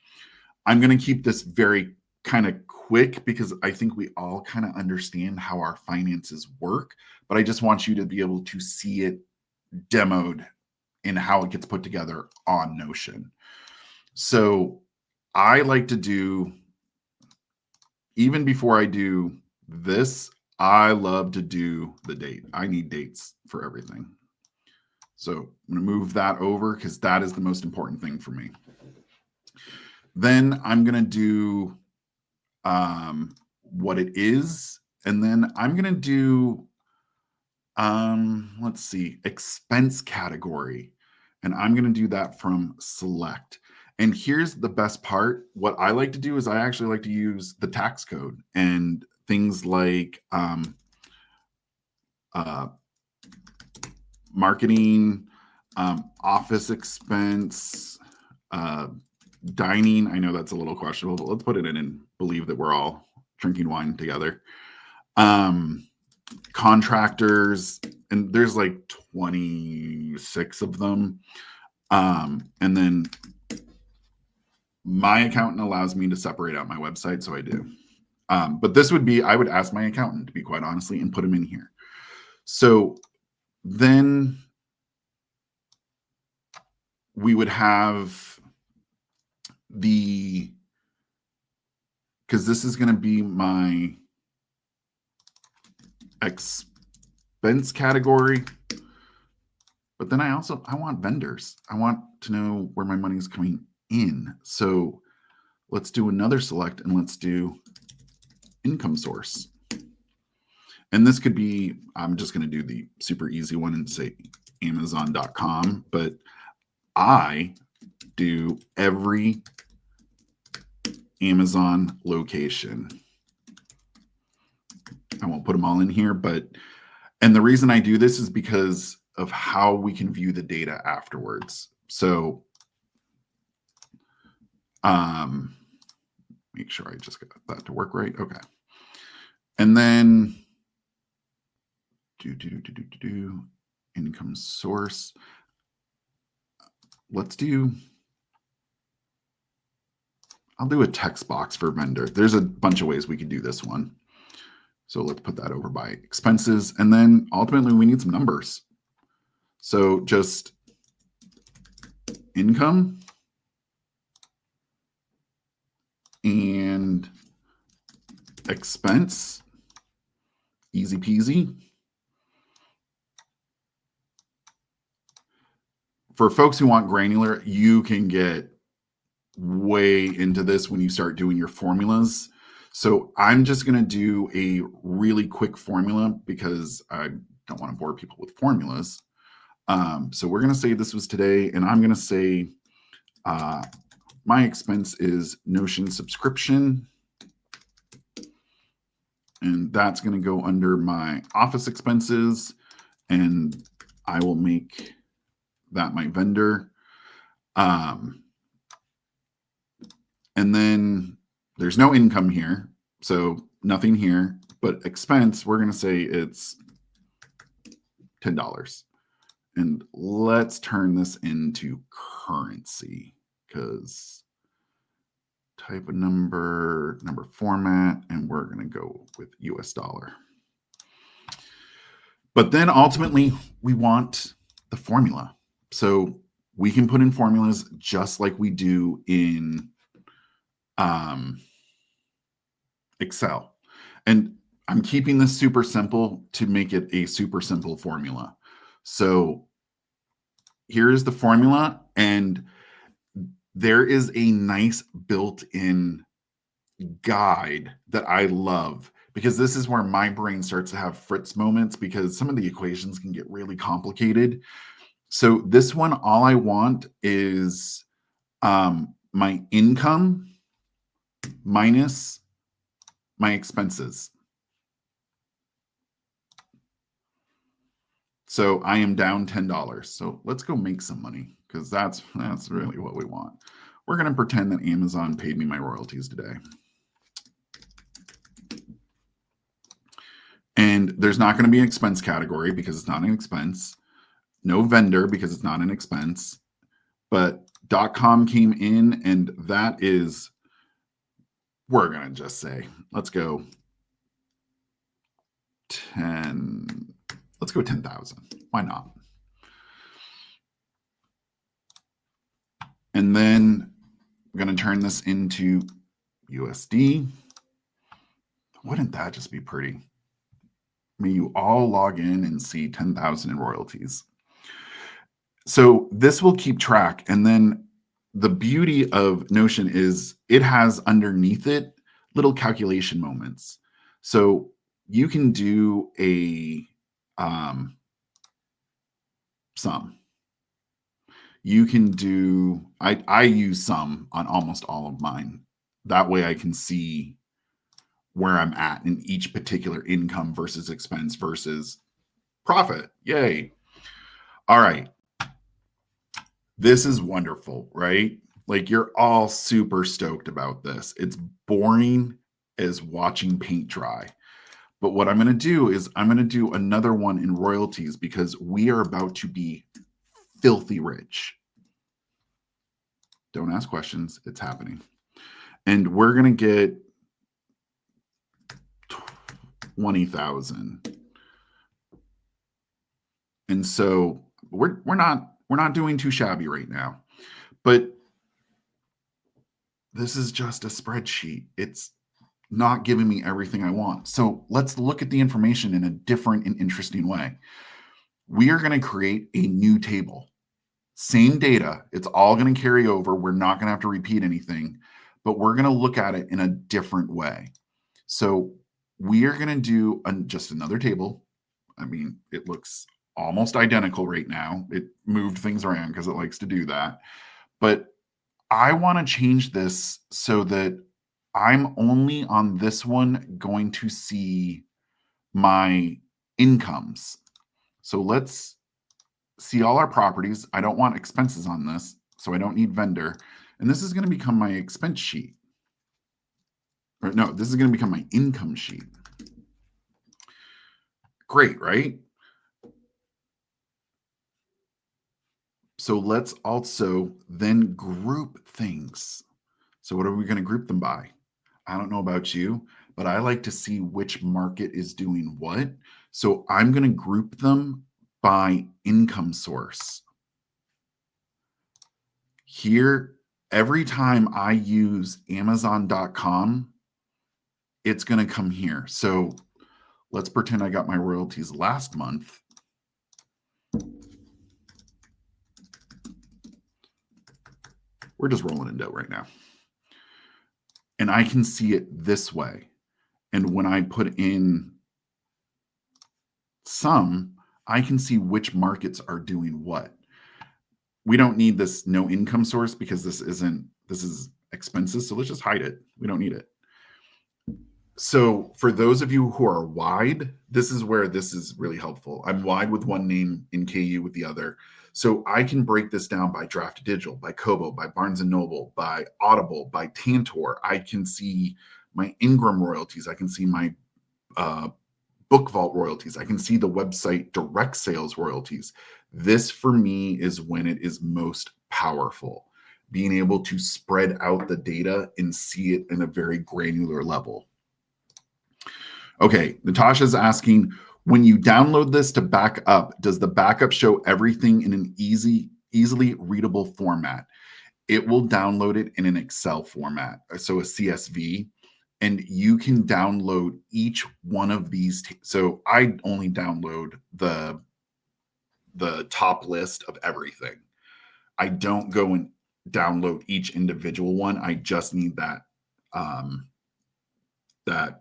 [SPEAKER 2] I'm going to keep this very kind of quick because I think we all kind of understand how our finances work, but I just want you to be able to see it demoed and how it gets put together on Notion. So I like to do, even before I do this, I love to do the date. I need dates for everything. So I'm going to move that over because that is the most important thing for me. Then I'm going to do what it is. And then I'm going to do, let's see, expense category. And I'm going to do that from select. And here's the best part. What I like to do is I actually like to use the tax code and things like marketing, office expense, dining. I know that's a little questionable, but let's put it in and believe that we're all drinking wine together. Contractors and there's like 26 of them. And then my accountant allows me to separate out my website, so I do. But this would be, I would ask my accountant, to be quite honestly, and put them in here. So then we would have the, because this is going to be my expense category. But then I want vendors. I want to know where my money is coming in. So let's do another select and let's do income source. And this could be, I'm just going to do the super easy one and say Amazon.com, but I do every Amazon location. I won't put them all in here, and the reason I do this is because of how we can view the data afterwards. So make sure I just got that to work right. Okay. And then income source. I'll do a text box for vendor. There's a bunch of ways we could do this one. So let's put that over by expenses. And then ultimately we need some numbers. So just income and expense, easy peasy. For folks who want granular, you can get way into this when you start doing your formulas. So I'm just going to do a really quick formula because I don't want to bore people with formulas. So we're going to say this was today, and I'm going to say my expense is Notion subscription. And that's going to go under my office expenses, and I will make that my vendor. And then there's no income here, so nothing here, but expense, we're going to say it's $10. And let's turn this into currency, because type of number format, and we're going to go with US dollar. But then ultimately we want the formula. So we can put in formulas just like we do in Excel. And I'm keeping this super simple to make it a super simple formula. So here's the formula, and there is a nice built-in guide that I love, because this is where my brain starts to have Fritz moments, because some of the equations can get really complicated. So this one, all I want is my income minus my expenses. So I am down $10. So let's go make some money, because that's really what we want. We're going to pretend that Amazon paid me my royalties today. And there's not going to be an expense category because it's not an expense. No vendor because it's not an expense. But .com came in, and that is, we're going to just say, let's go 10. Let's go 10,000. Why not? And then I'm going to turn this into USD. Wouldn't that just be pretty? May you all log in and see 10,000 in royalties. So this will keep track. And then the beauty of Notion is it has underneath it little calculation moments. So you can do a sum. You can do, I use sum on almost all of mine. That way I can see where I'm at in each particular income versus expense versus profit. Yay. All right. This is wonderful, right? Like, you're all super stoked about this. It's boring as watching paint dry. But what I'm going to do is I'm going to do another one in royalties because we are about to be filthy rich. Don't ask questions. It's happening. And we're going to get 20,000. And so we're not doing too shabby right now. But this is just a spreadsheet. It's not giving me everything I want. So let's look at the information in a different and interesting way. We are going to create a new table. Same data. It's all going to carry over. We're not going to have to repeat anything, but we're going to look at it in a different way. So we are going to do just another table. I mean, it looks almost identical right now. It moved things around because it likes to do that. But I want to change this so that I'm only on this one going to see my incomes. So let's see all our properties. I don't want expenses on this, so I don't need vendor. And this is going to become my expense sheet. Or no, this is going to become my income sheet. Great, right? So let's also then group things. So what are we going to group them by? I don't know about you, but I like to see which market is doing what. So I'm going to group them by income source. Here, every time I use Amazon.com, it's going to come here. So let's pretend I got my royalties last month. We're just rolling in dough right now. And I can see it this way. And when I put in sum, I can see which markets are doing what. We don't need this no income source because this is expenses. So let's just hide it. We don't need it. So for those of you who are wide, this is where this is really helpful. I'm wide with one name in KU with the other. So I can break this down by Draft Digital, by Kobo, by Barnes & Noble, by Audible, by Tantor. I can see my Ingram royalties. I can see my Book Vault royalties. I can see the website direct sales royalties. This for me is when it is most powerful, being able to spread out the data and see it in a very granular level. Okay, Natasha's asking, when you download this to back up, does the backup show everything in an easily readable format? It will download it in an Excel format, so a CSV, and you can download each one of these. So I only download the top list of everything. I don't go and download each individual one. I just need that that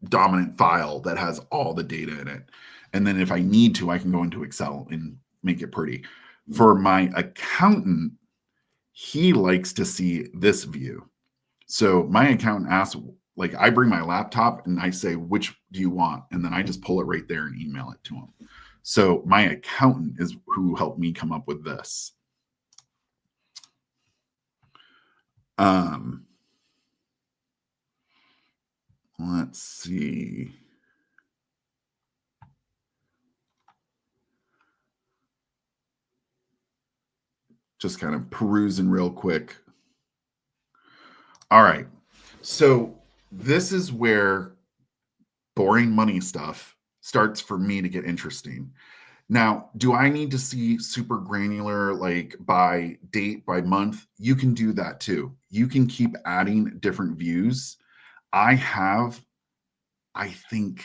[SPEAKER 2] dominant file that has all the data in it. And then if I need to, I can go into Excel and make it pretty. For my accountant, he likes to see this view. So my accountant asks, like, I bring my laptop and I say, which do you want? And then I just pull it right there and email it to him. So my accountant is who helped me come up with this. Let's see. Just kind of perusing real quick. All right. So this is where boring money stuff starts for me to get interesting. Now, do I need to see super granular, like by date, by month? You can do that too. You can keep adding different views. I have, I think,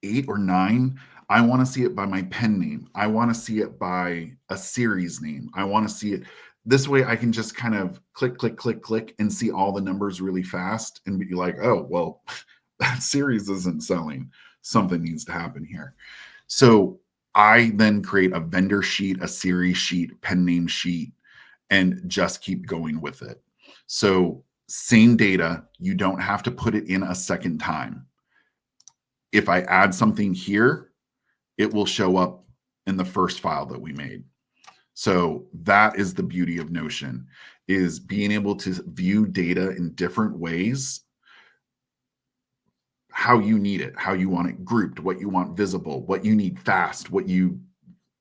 [SPEAKER 2] 8 or 9. I want to see it by my pen name. I want to see it by a series name. I want to see it. This way I can just kind of click, click, click, click and see all the numbers really fast and be like, oh, well, that series isn't selling. Something needs to happen here. So I then create a vendor sheet, a series sheet, pen name sheet, and just keep going with it. So same data, you don't have to put it in a second time. If I add something here, it will show up in the first file that we made. So that is the beauty of Notion, is being able to view data in different ways how you need it, how you want it grouped, what you want visible, what you need fast, what you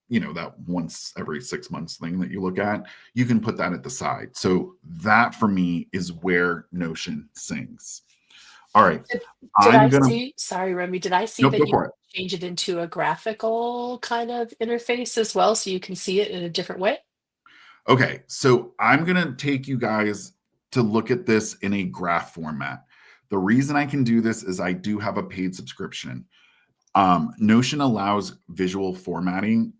[SPEAKER 2] know, that once every 6 months thing that you look at, you can put that at the side. So that for me is where Notion sings. All right.
[SPEAKER 1] Did
[SPEAKER 2] I'm
[SPEAKER 1] I
[SPEAKER 2] going to,
[SPEAKER 1] see, sorry, Remy, did I see
[SPEAKER 2] nope,
[SPEAKER 1] that
[SPEAKER 2] go
[SPEAKER 1] you
[SPEAKER 2] for it.
[SPEAKER 1] change it into a graphical kind of interface as well, so you can see it in a different way?
[SPEAKER 2] Okay. So I'm going to take you guys to look at this in a graph format. The reason I can do this is I do have a paid subscription. Notion allows visual formatting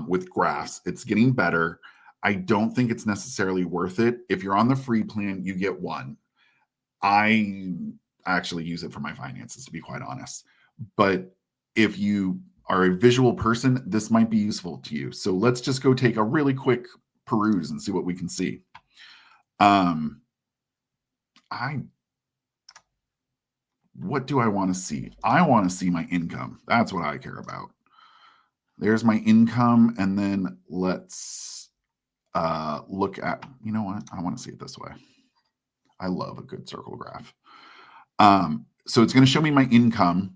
[SPEAKER 2] with graphs. It's getting better. I don't think it's necessarily worth it. If you're on the free plan, you get one. I actually use it for my finances, to be quite honest. But if you are a visual person, this might be useful to you. So let's just go take a really quick peruse and see what we can see. I what do I want to see? I want to see my income. That's what I care about. There's my income, and then let's look at, you know what? I want to see it this way. I love a good circle graph. So it's going to show me my income.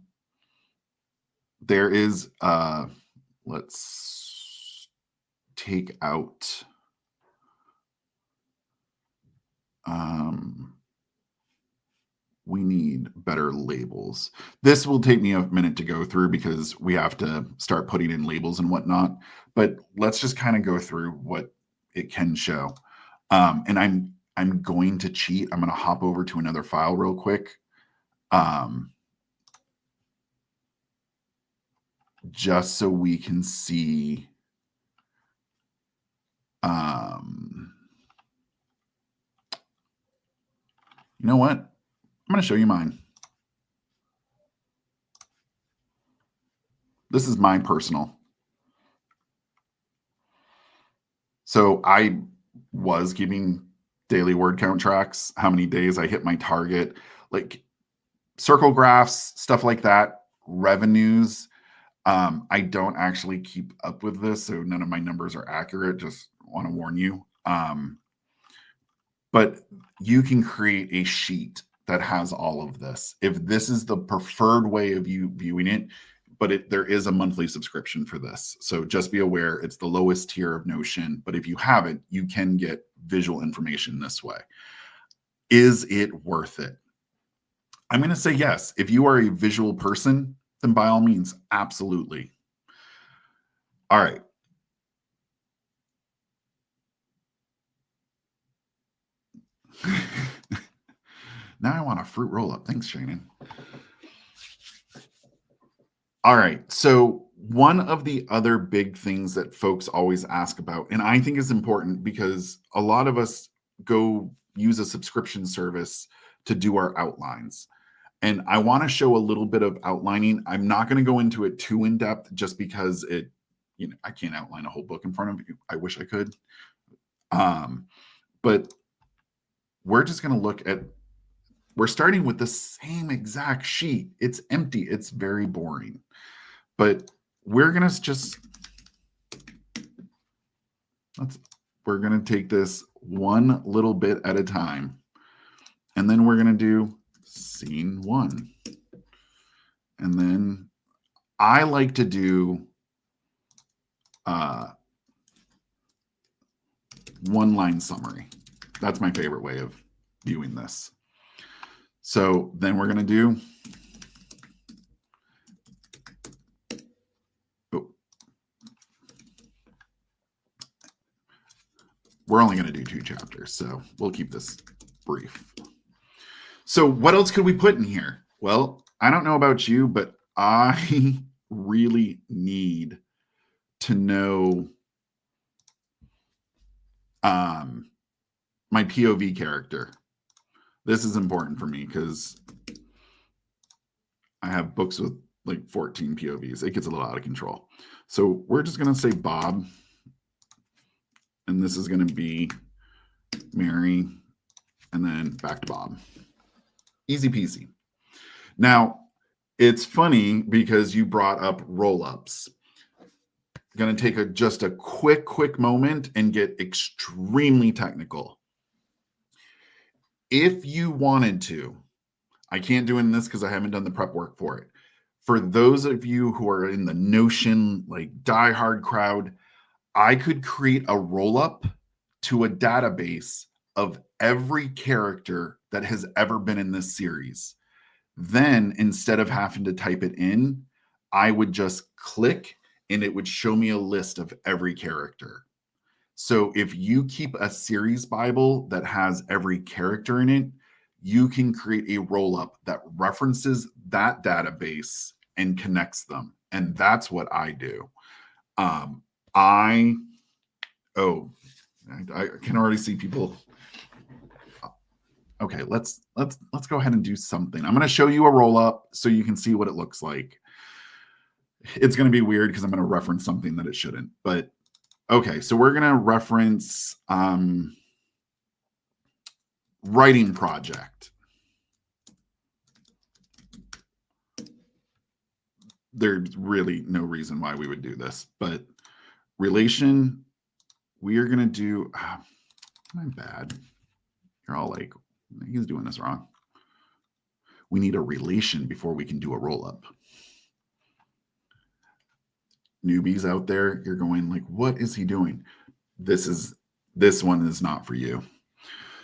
[SPEAKER 2] There is, let's take out, we need better labels. This will take me a minute to go through because we have to start putting in labels and whatnot. But let's just kind of go through what it can show. And I'm going to cheat. I'm going to hop over to another file real quick. Just so we can see. You know what? I'm going to show you mine. This is my personal. So I was keeping daily word count tracks, how many days I hit my target, like circle graphs, stuff like that, revenues. I don't actually keep up with this, so none of my numbers are accurate. Just want to warn you. But you can create a sheet that has all of this. If this is the preferred way of you viewing it, but there is a monthly subscription for this. So just be aware it's the lowest tier of Notion. But if you have it, you can get visual information this way. Is it worth it? I'm going to say yes. If you are a visual person, then by all means, absolutely. All right. Now I want a fruit roll up. Thanks, Shannon. All right. So, one of the other big things that folks always ask about, and I think is important because a lot of us go use a subscription service to do our outlines. And I want to show a little bit of outlining. I'm not going to go into it too in depth just because I can't outline a whole book in front of you. I wish I could. But we're just going to look at, we're starting with the same exact sheet. It's empty. It's very boring. But we're going to we're going to take this one little bit at a time. And then we're going to do scene 1. And then I like to do one-line summary. That's my favorite way of viewing this. So then we're going to do we're only going to do 2 chapters, so we'll keep this brief. So what else could we put in here? Well, I don't know about you, but I really need to know my POV character. This is important for me because I have books with like 14 POVs. It gets a little out of control. So we're just going to say Bob. And this is going to be Mary. And then back to Bob. Easy peasy. Now, it's funny because you brought up roll-ups. Going to take just a quick moment and get extremely technical. If you wanted to, I can't do in this because I haven't done the prep work for it. For those of you who are in the Notion, like diehard crowd, I could create a roll up to a database of every character that has ever been in this series. Then instead of having to type it in, I would just click and it would show me a list of every character. So if you keep a series Bible that has every character in it, you can create a roll up that references that database and connects them. And that's what I do. Um, I oh, I can already see people. Okay, let's go ahead and do something. I'm going to show you a roll up so you can see what it looks like. It's going to be weird because I'm going to reference something that it shouldn't. But okay, so we're going to reference writing project. There's really no reason why we would do this, but relation, we are going to do, I'm bad. You're all like, he's doing this wrong. We need a relation before we can do a roll up. Newbies out there, you're going like, what is he doing? This one is not for you.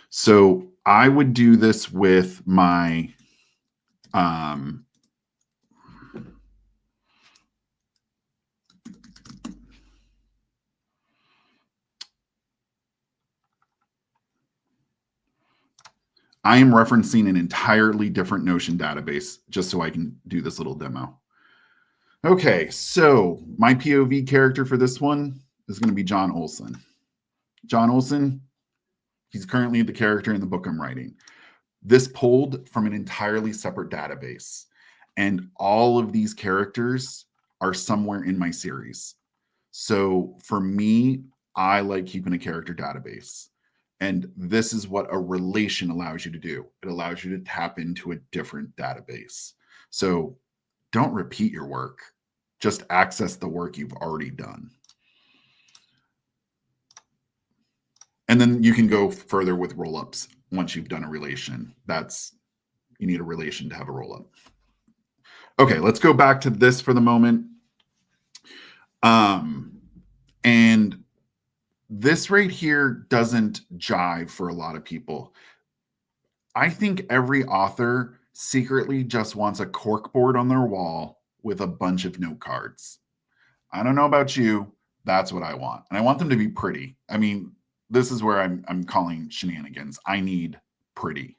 [SPEAKER 2] So I would do this with my I am referencing an entirely different Notion database just so I can do this little demo. Okay, so my POV character for this one is going to be John Olson. John Olson, he's currently the character in the book I'm writing. This pulled from an entirely separate database, and all of these characters are somewhere in my series. So for me, I like keeping a character database. And this is what a relation allows you to do. It allows you to tap into a different database. So don't repeat your work, just access the work you've already done. And then you can go further with roll-ups once you've done a relation. You need a relation to have a roll-up. Okay, let's go back to this for the moment. And this right here doesn't jive for a lot of people. I think every author secretly just wants a corkboard on their wall with a bunch of note cards. I don't know about you. That's what I want. And I want them to be pretty. I mean, this is where I'm calling shenanigans. I need pretty.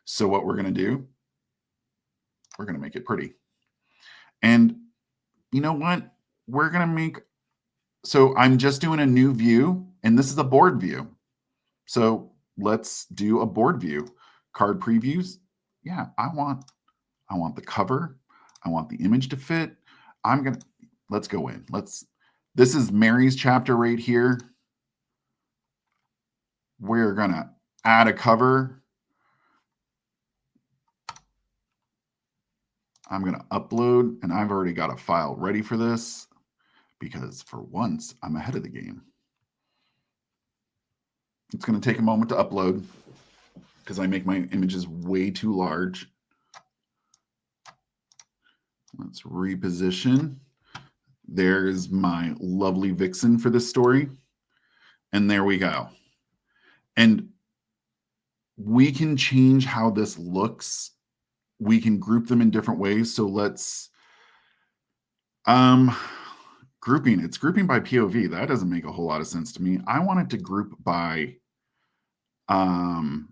[SPEAKER 2] So what we're going to do, we're going to make it pretty. And you know what? We're going to make, so I'm just doing a new view, and this is a board view. So let's do a board view. Card previews. Yeah, I want the cover. I want the image to fit. Let's go in. This is Mary's chapter right here. We're going to add a cover. I'm going to upload, and I've already got a file ready for this because for once I'm ahead of the game. It's going to take a moment to upload because I make my images way too large. Let's reposition. There's my lovely vixen for this story. And there we go. And we can change how this looks. We can group them in different ways. So let's grouping. It's grouping by POV. That doesn't make a whole lot of sense to me. I want it to group by the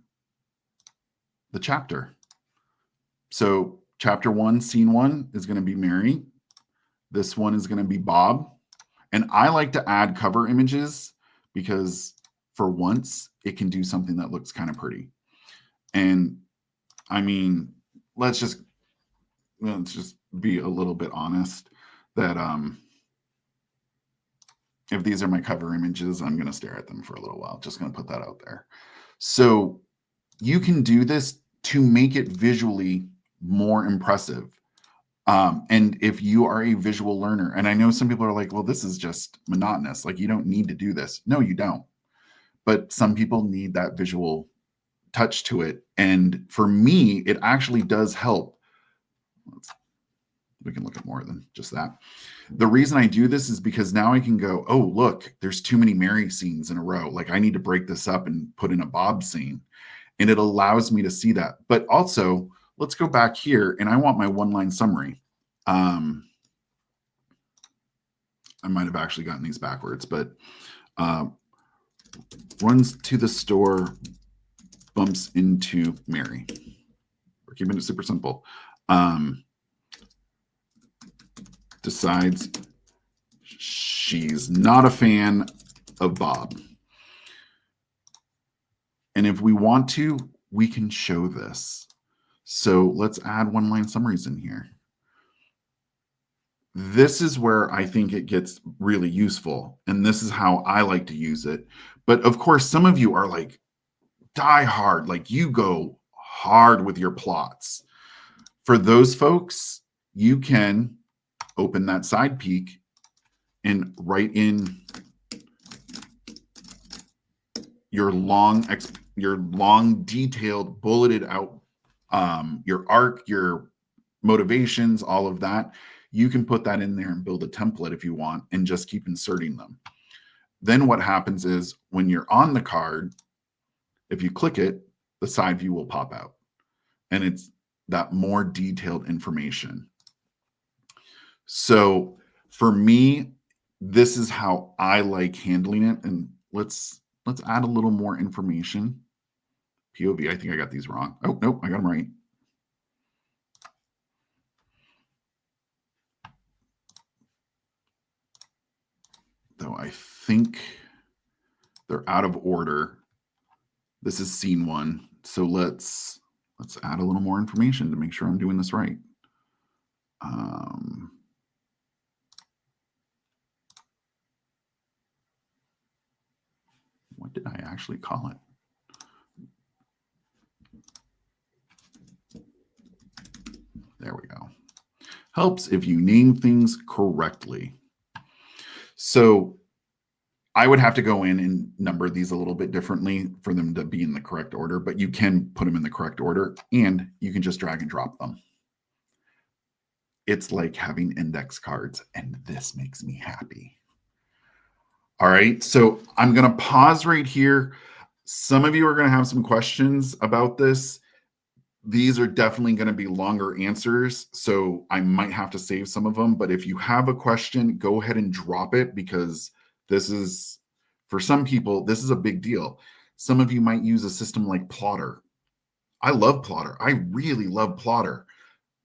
[SPEAKER 2] chapter. So chapter 1, scene 1 is going to be Mary. This one is going to be Bob. And I like to add cover images because for once it can do something that looks kind of pretty. And I mean, let's just be a little bit honest that if these are my cover images, I'm going to stare at them for a little while. Just going to put that out there. So you can do this to make it visually more impressive. And if you are a visual learner, and I know some people are like, well, this is just monotonous. Like, you don't need to do this. No, you don't. But some people need that visual touch to it. And for me, it actually does help. We can look at more than just that. The reason I do this is because now I can go, oh, look, there's too many Mary scenes in a row. Like I need to break this up and put in a Bob scene. And it allows me to see that. But also, let's go back here and I want my one-line summary. I might have actually gotten these backwards, but runs to the store, bumps into Mary. We're keeping it super simple. Decides she's not a fan of Bob. And if we want to, we can show this. So let's add one-line summaries in here. This is where I think it gets really useful. And this is how I like to use it. But of course, some of you are like die hard, like you go hard with your plots. For those folks, you can open that side peek and write in your long detailed bulleted out your arc, your motivations, all of that. You can put that in there and build a template if you want and just keep inserting them. Then what happens is when you're on the card, if you click it, the side view will pop out and it's that more detailed information. So for me, this is how I like handling it. And let's add a little more information. POV, I think I got these wrong. Oh, nope, I got them right. Though I think they're out of order. This is scene 1. So let's add a little more information to make sure I'm doing this right. What did I actually call it? There we go. Helps if you name things correctly. So I would have to go in and number these a little bit differently for them to be in the correct order, but you can put them in the correct order and you can just drag and drop them. It's like having index cards, and this makes me happy. All right, so I'm going to pause right here. Some of you are going to have some questions about this. These are definitely going to be longer answers, so I might have to save some of them. But if you have a question, go ahead and drop it because this is, for some people, this is a big deal. Some of you might use a system like Plotter. I love Plotter. I really love Plotter.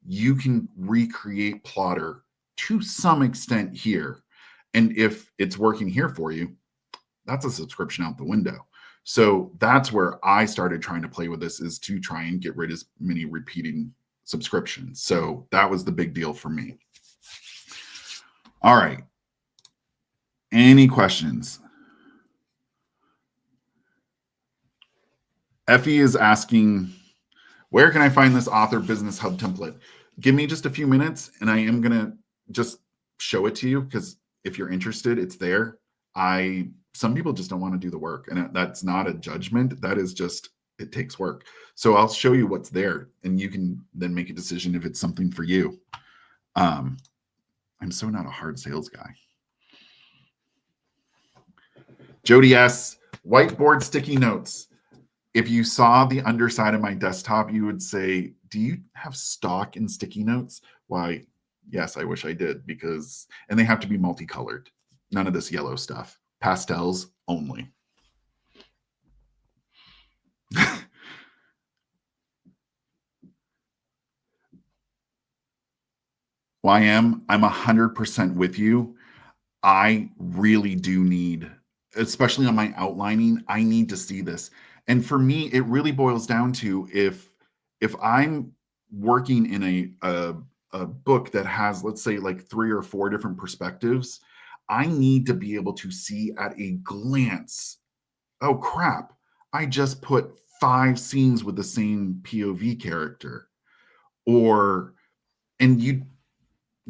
[SPEAKER 2] You can recreate Plotter to some extent here. And if it's working here for you, that's a subscription out the window. So that's where I started trying to play with this, is to try and get rid of as many repeating subscriptions. So that was the big deal for me. All right. Any questions? Effie is asking, where can I find this Author Business Hub template? Give me just a few minutes and I am going to just show it to you, because if you're interested, it's there. Some people just don't want to do the work, and that's not a judgment. That is just, it takes work. So I'll show you what's there and you can then make a decision if it's something for you. I'm so not a hard sales guy. Jody S, whiteboard sticky notes. If you saw the underside of my desktop, you would say, do you have stock in sticky notes? Why, yes, I wish I did, and they have to be multicolored. None of this yellow stuff. Pastels only. YM, I'm 100% with you. I really do need, especially on my outlining, I need to see this. And for me, it really boils down to if I'm working in a book that has, let's say, like 3 or 4 different perspectives, I need to be able to see at a glance, oh crap, I just put 5 scenes with the same POV character. And you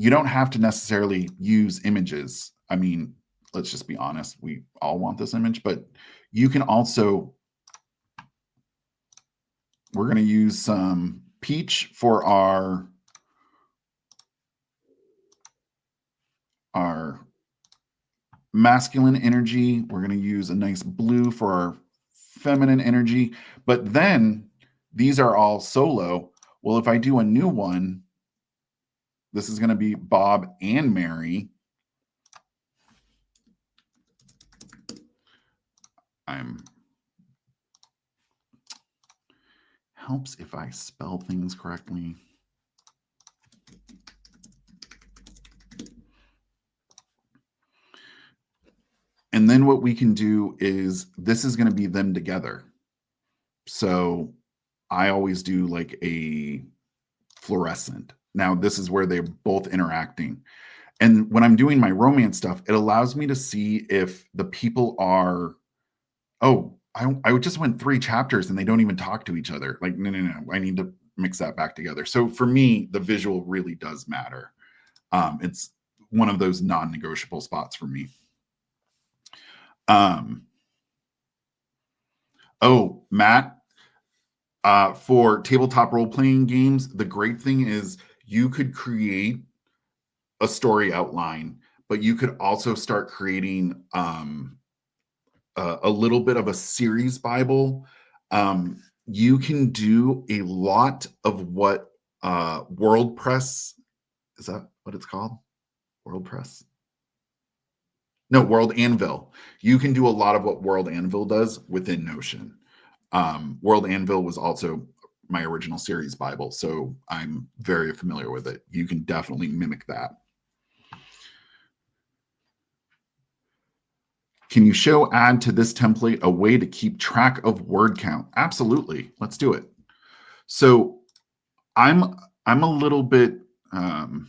[SPEAKER 2] don't have to necessarily use images. I mean, let's just be honest, we all want this image, but you can also we're going to use some peach for our masculine energy. We're going to use a nice blue for our feminine energy. But then these are all solo. Well, if I do a new one, this is going to be Bob and Mary. Helps if I spell things correctly. And then what we can do is this is going to be them together. So I always do like a fluorescent. Now this is where they're both interacting. And when I'm doing my romance stuff, it allows me to see if the people are, oh, I just went 3 chapters and they don't even talk to each other. Like, no. I need to mix that back together. So for me, the visual really does matter. It's one of those non-negotiable spots for me. Oh, Matt, for tabletop role-playing games, the great thing is you could create a story outline, but you could also start creating a little bit of a series Bible. You can do a lot of what WordPress, is that what it's called? WordPress? No, World Anvil. You can do a lot of what World Anvil does within Notion. World Anvil was also my original series Bible, so I'm very familiar with it. You can definitely mimic that. Can you add to this template a way to keep track of word count? Absolutely. Let's do it. So I'm a little bit, let's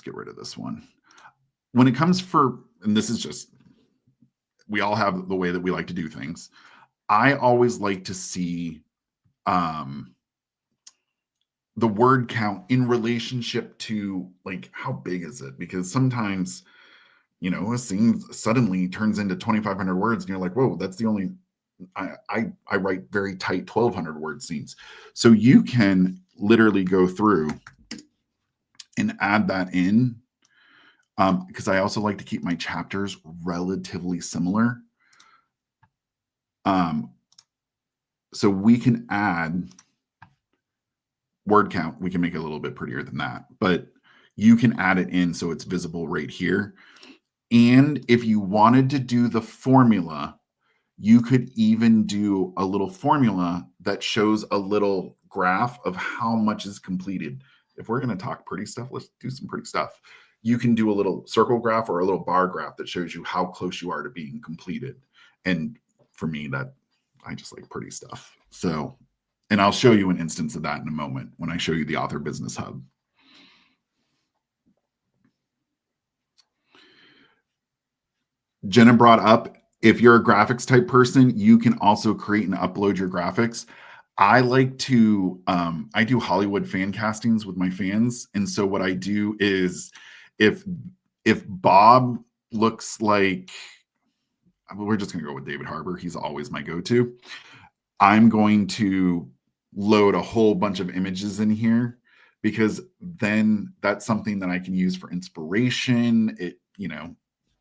[SPEAKER 2] get rid of this one. When it comes and this is just, we all have the way that we like to do things. I always like to see the word count in relationship to like how big is it? Because sometimes, a scene suddenly turns into 2,500 words, and you're like, whoa, that's the only. I write very tight 1,200 word scenes, so you can literally go through and add that in. Because I also like to keep my chapters relatively similar. So we can add word count. We can make it a little bit prettier than that, but you can add it in so it's visible right here. And if you wanted to do the formula, you could even do a little formula that shows a little graph of how much is completed. If we're going to talk pretty stuff, let's do some pretty stuff. You can do a little circle graph or a little bar graph that shows you how close you are to being completed. And for me, that I just like pretty stuff. So, and I'll show you an instance of that in a moment when I show you the Author Business Hub. Jenna brought up, if you're a graphics type person, you can also create and upload your graphics. I like to, I do Hollywood fan castings with my fans. And so what I do is if Bob looks like, we're just going to go with David Harbour. He's always my go-to. I'm going to load a whole bunch of images in here because then that's something that I can use for inspiration. It,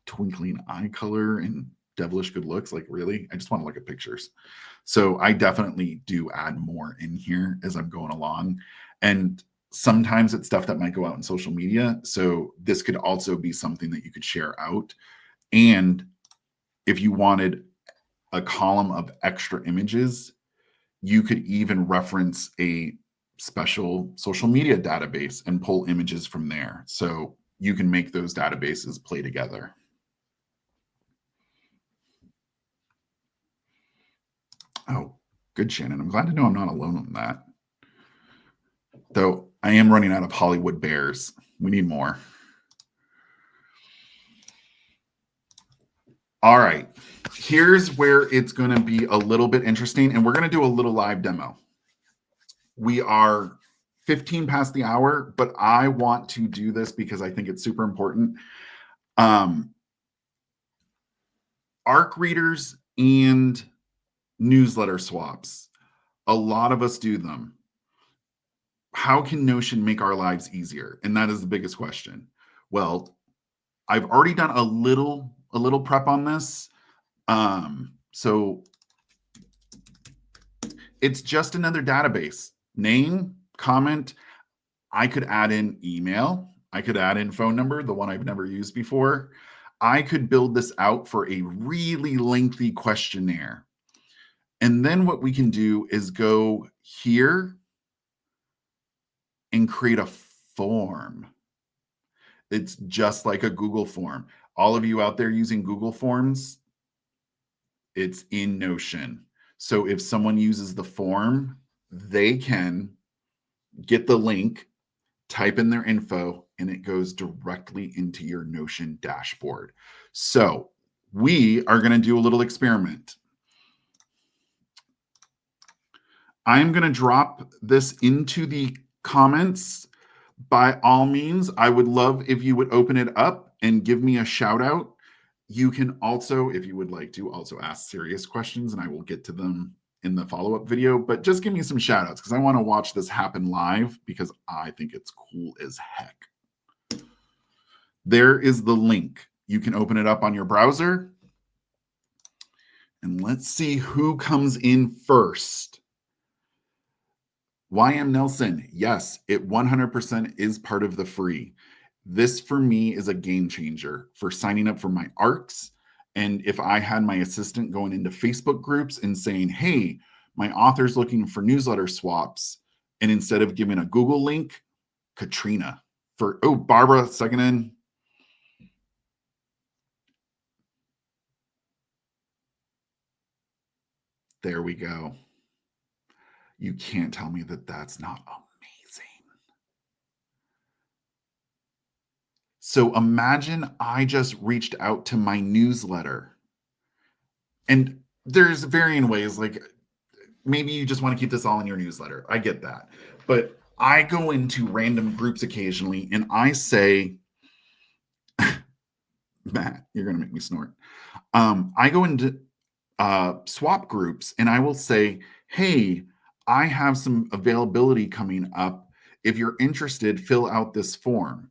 [SPEAKER 2] twinkling eye color and devilish good looks. Like, really, I just want to look at pictures. So I definitely do add more in here as I'm going along. And sometimes it's stuff that might go out in social media. So this could also be something that you could share out. And if you wanted a column of extra images, you could even reference a special social media database and pull images from there. So you can make those databases play together. Oh, good, Shannon. I'm glad to know I'm not alone on that. Though I am running out of Hollywood bears. We need more. All right. Here's where it's going to be a little bit interesting, and we're going to do a little live demo. We are 15 past the hour, but I want to do this because I think it's super important. ARC readers and newsletter swaps. A lot of us do them. How can Notion make our lives easier? And that is the biggest question. Well, I've already done a little prep on this. So it's just another database. Name, comment. I could add in email. I could add in phone number, the one I've never used before. I could build this out for a really lengthy questionnaire. And then what we can do is go here and create a form. It's just like a Google form. All of you out there using Google Forms, it's in Notion. So if someone uses the form, they can get the link, type in their info, and it goes directly into your Notion dashboard. So we are going to do a little experiment. I'm going to drop this into the comments. By all means, I would love if you would open it up and give me a shout out. You can also, if you would like to, also ask serious questions and I will get to them in the follow-up video, but just give me some shout outs because I want to watch this happen live because I think it's cool as heck. There is the link. You can open it up on your browser. And let's see who comes in first. YM Nelson, yes, it 100% is part of the free. This for me is a game changer for signing up for my ARCs. And if I had my assistant going into Facebook groups and saying, hey, my author's looking for newsletter swaps, and instead of giving a Google link, Katrina for, oh, Barbara, second in. There we go. You can't tell me that that's not amazing. So imagine I just reached out to my newsletter. And there's varying ways, like maybe you just want to keep this all in your newsletter. I get that. But I go into random groups occasionally and I say, Matt, you're going to make me snort. I go into swap groups and I will say, hey, I have some availability coming up. If you're interested, fill out this form.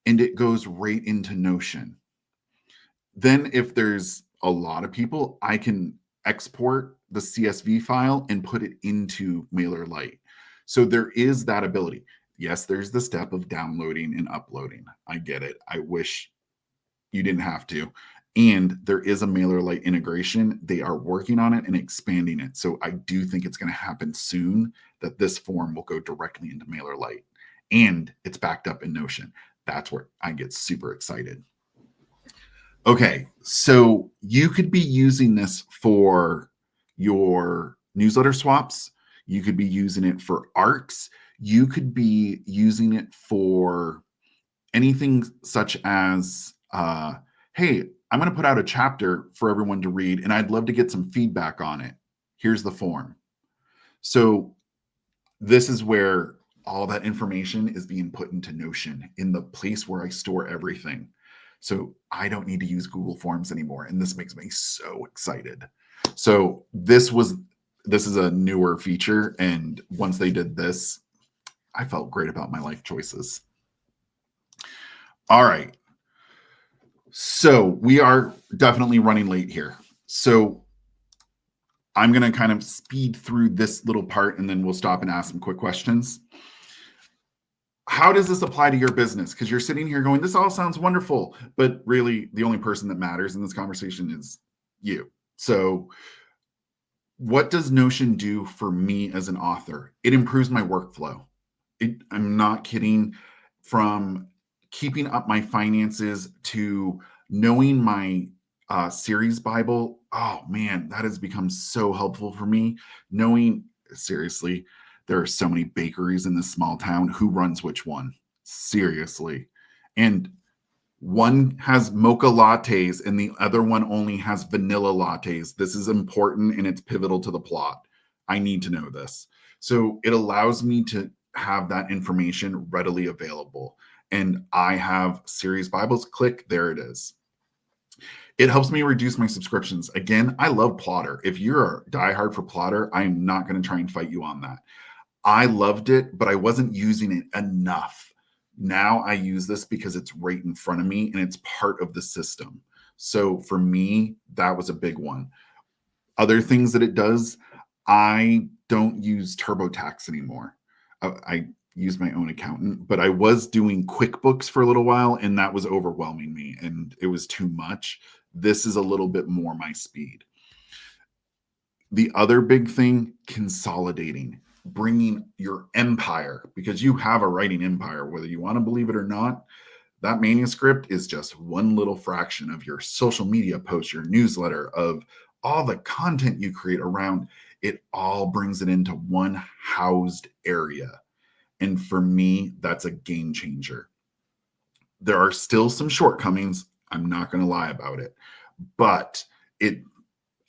[SPEAKER 2] And it goes right into Notion. Then if there's a lot of people, I can export the CSV file and put it into MailerLite. So there is that ability. Yes, there's the step of downloading and uploading. I get it. I wish you didn't have to. And there is a MailerLite integration. They are working on it and expanding it. So I do think it's going to happen soon that this form will go directly into MailerLite. And it's backed up in Notion. That's where I get super excited. Okay, so you could be using this for your newsletter swaps. You could be using it for ARCs. You could be using it for anything such as, hey, I'm going to put out a chapter for everyone to read, and I'd love to get some feedback on it. Here's the form. So this is where all that information is being put into Notion in the place where I store everything. So I don't need to use Google Forms anymore. And this makes me so excited. So this is a newer feature. And once they did this, I felt great about my life choices. All right. So we are definitely running late here. So I'm going to kind of speed through this little part and then we'll stop and ask some quick questions. How does this apply to your business? Because you're sitting here going, this all sounds wonderful, but really the only person that matters in this conversation is you. So what does Notion do for me as an author? It improves my workflow. I'm not kidding. From keeping up my finances to knowing my series Bible, oh man, that has become so helpful for me. Knowing, seriously, there are so many bakeries in this small town. Who runs which one? Seriously. And one has mocha lattes and the other one only has vanilla lattes. This is important and it's pivotal to the plot. I need to know this. So it allows me to have that information readily available. And I have Series Bibles. Click, there it is. It helps me reduce my subscriptions. Again, I love Plotter. If you're a diehard for Plotter, I'm not going to try and fight you on that. I loved it, but I wasn't using it enough. Now I use this because it's right in front of me and it's part of the system. So for me, that was a big one. Other things that it does, I don't use TurboTax anymore. I use my own accountant, but I was doing QuickBooks for a little while and that was overwhelming me and it was too much. This is a little bit more my speed. The other big thing, consolidating, bringing your empire, because you have a writing empire, whether you want to believe it or not. That manuscript is just one little fraction of your social media posts, your newsletter, of all the content you create around it. All brings it into one housed area. And for me, that's a game changer. There are still some shortcomings. I'm not going to lie about it, but it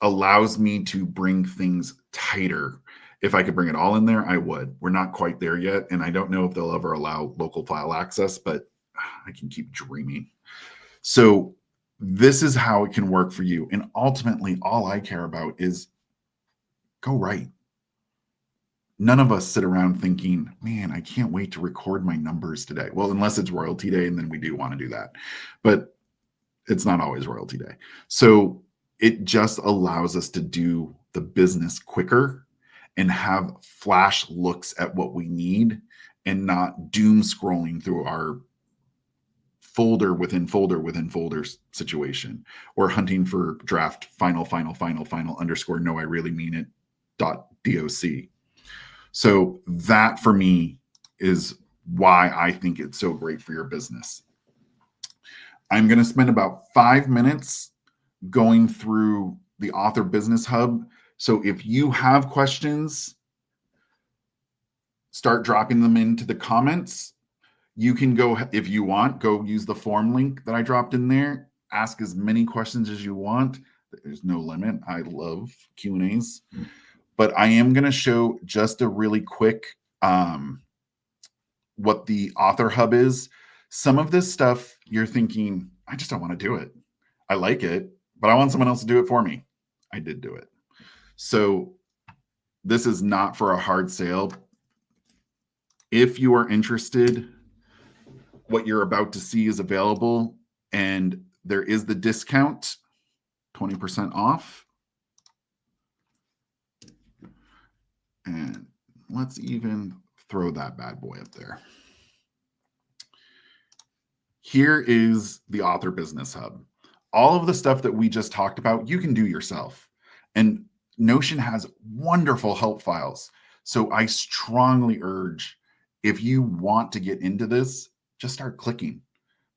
[SPEAKER 2] allows me to bring things tighter. If I could bring it all in there, I would. We're not quite there yet. And I don't know if they'll ever allow local file access, but I can keep dreaming. So this is how it can work for you. And ultimately, all I care about is go write. None of us sit around thinking, man, I can't wait to record my numbers today. Well, unless it's royalty day, and then we do want to do that. But it's not always royalty day. So it just allows us to do the business quicker and have flash looks at what we need and not doom scrolling through our folder within folder within folders situation, or hunting for draft final underscore no, I really mean it .doc. So that for me is why I think it's so great for your business. I'm going to spend about 5 minutes going through the Author Business Hub. So if you have questions, start dropping them into the comments. You can go, if you want, go use the form link that I dropped in there. Ask as many questions as you want. There's no limit. I love Q&As. But I am going to show just a really quick what the Author Hub is. Some of this stuff you're thinking, I just don't want to do it. I like it, but I want someone else to do it for me. I did do it. So this is not for a hard sale. If you are interested, what you're about to see is available, and there is the discount, 20% off. And let's even throw that bad boy up there. Here is the Author Business Hub. All of the stuff that we just talked about, you can do yourself. And Notion has wonderful help files. So I strongly urge, if you want to get into this, just start clicking.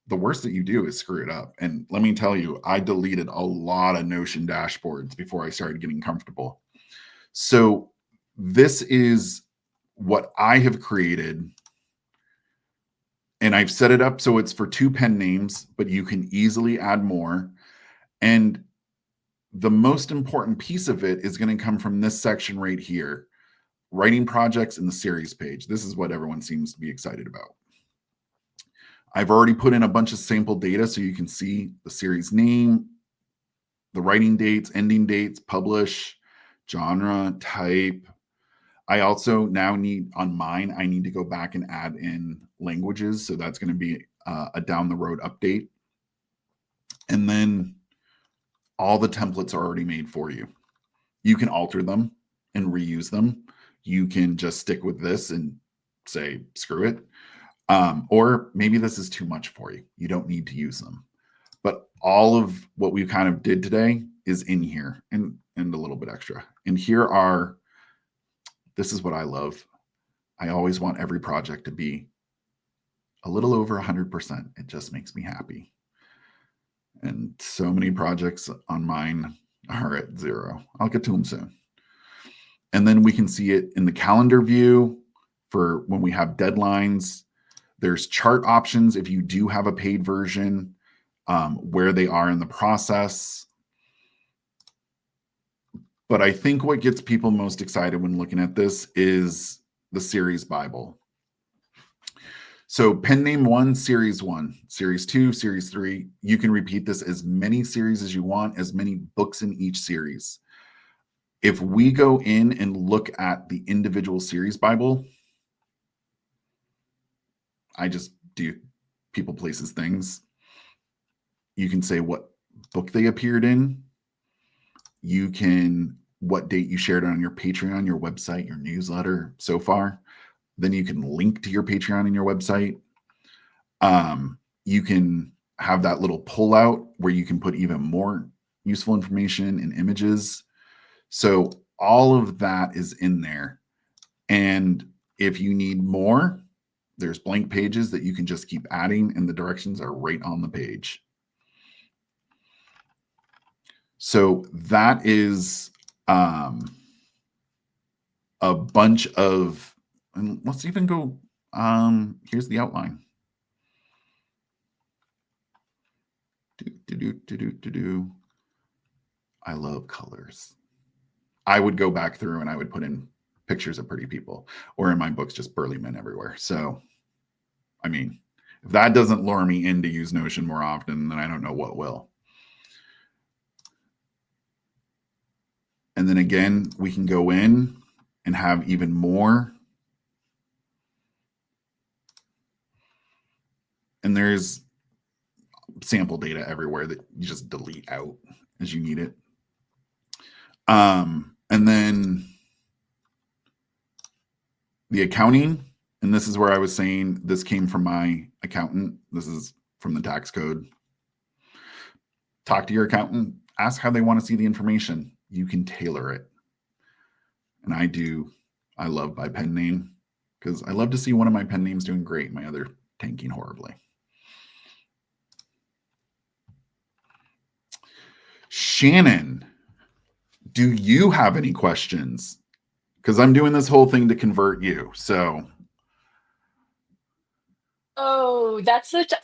[SPEAKER 2] The worst that you do is screw it up. And let me tell you, I deleted a lot of Notion dashboards before I started getting comfortable. So this is what I have created. And I've set it up so it's for 2 pen names, but you can easily add more. And the most important piece of it is going to come from this section right here, writing projects in the series page. This is what everyone seems to be excited about. I've already put in a bunch of sample data so you can see the series name, the writing dates, ending dates, publish, genre, type. I also now need, on mine, I need to go back and add in languages. So that's going to be a down the road update. And then all the templates are already made for you. You can alter them and reuse them. You can just stick with this and say, screw it. Or maybe this is too much for you. You don't need to use them. But all of what we kind of did today is in here and a little bit extra. And here are, this is what I love. I always want every project to be a little over 100%. It just makes me happy. And so many projects on mine are at 0. I'll get to them soon. And then we can see it in the calendar view for when we have deadlines. There's chart options if you do have a paid version, where they are in the process. But I think what gets people most excited when looking at this is the series Bible. So pen name 1, series 1, series 2, series 3. You can repeat this as many series as you want, as many books in each series. If we go in and look at the individual series Bible, I just do people, places, things. You can say what book they appeared in. You can what date you shared it on your Patreon, your website, your newsletter so far. Then you can link to your Patreon and your website. You can have that little pullout where you can put even more useful information and images. So all of that is in there. And if you need more, there's blank pages that you can just keep adding, and the directions are right on the page. So that is a bunch of, and let's even go, here's the outline. I love colors. I would go back through and I would put in pictures of pretty people, or in my books, just burly men everywhere. So, I mean, if that doesn't lure me in to use Notion more often, then I don't know what will. And then again, we can go in and have even more. And there's sample data everywhere that you just delete out as you need it. And then the accounting, and this is where I was saying this came from my accountant. This is from the tax code. Talk to your accountant, ask how they want to see the information. You can tailor it. And I love my pen name because I love to see one of my pen names doing great, my other tanking horribly. Shannon, do you have any questions? Because I'm doing this whole thing to convert you. So.
[SPEAKER 1] Oh,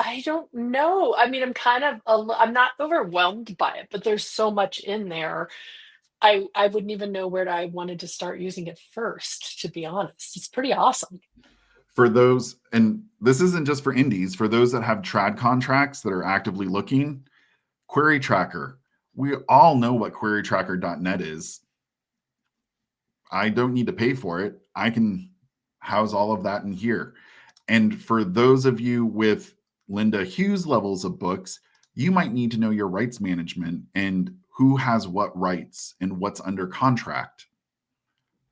[SPEAKER 1] I don't know. I mean, I'm not overwhelmed by it, but there's so much in there. I wouldn't even know where I wanted to start using it first, to be honest. It's pretty awesome.
[SPEAKER 2] For those, and this isn't just for indies, for those that have trad contracts that are actively looking, Query Tracker. We all know what querytracker.net is. I don't need to pay for it. I can house all of that in here. And for those of you with Linda Hughes levels of books, you might need to know your rights management and who has what rights and what's under contract.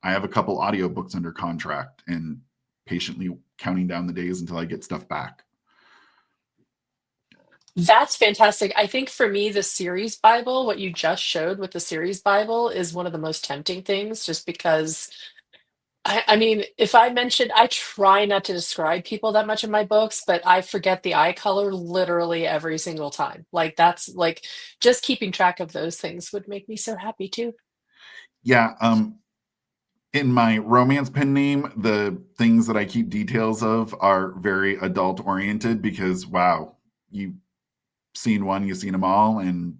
[SPEAKER 2] I have a couple audiobooks under contract and patiently counting down the days until I get stuff back.
[SPEAKER 1] That's fantastic. I think for me, the series Bible, what you just showed with the series Bible, is one of the most tempting things, just because I mean, if I mentioned, I try not to describe people that much in my books, but I forget the eye color literally every single time. Like, that's like just keeping track of those things would make me so happy too.
[SPEAKER 2] Yeah. In my romance pen name, the things that I keep details of are very adult oriented because, wow, you've seen one, you've seen them all, and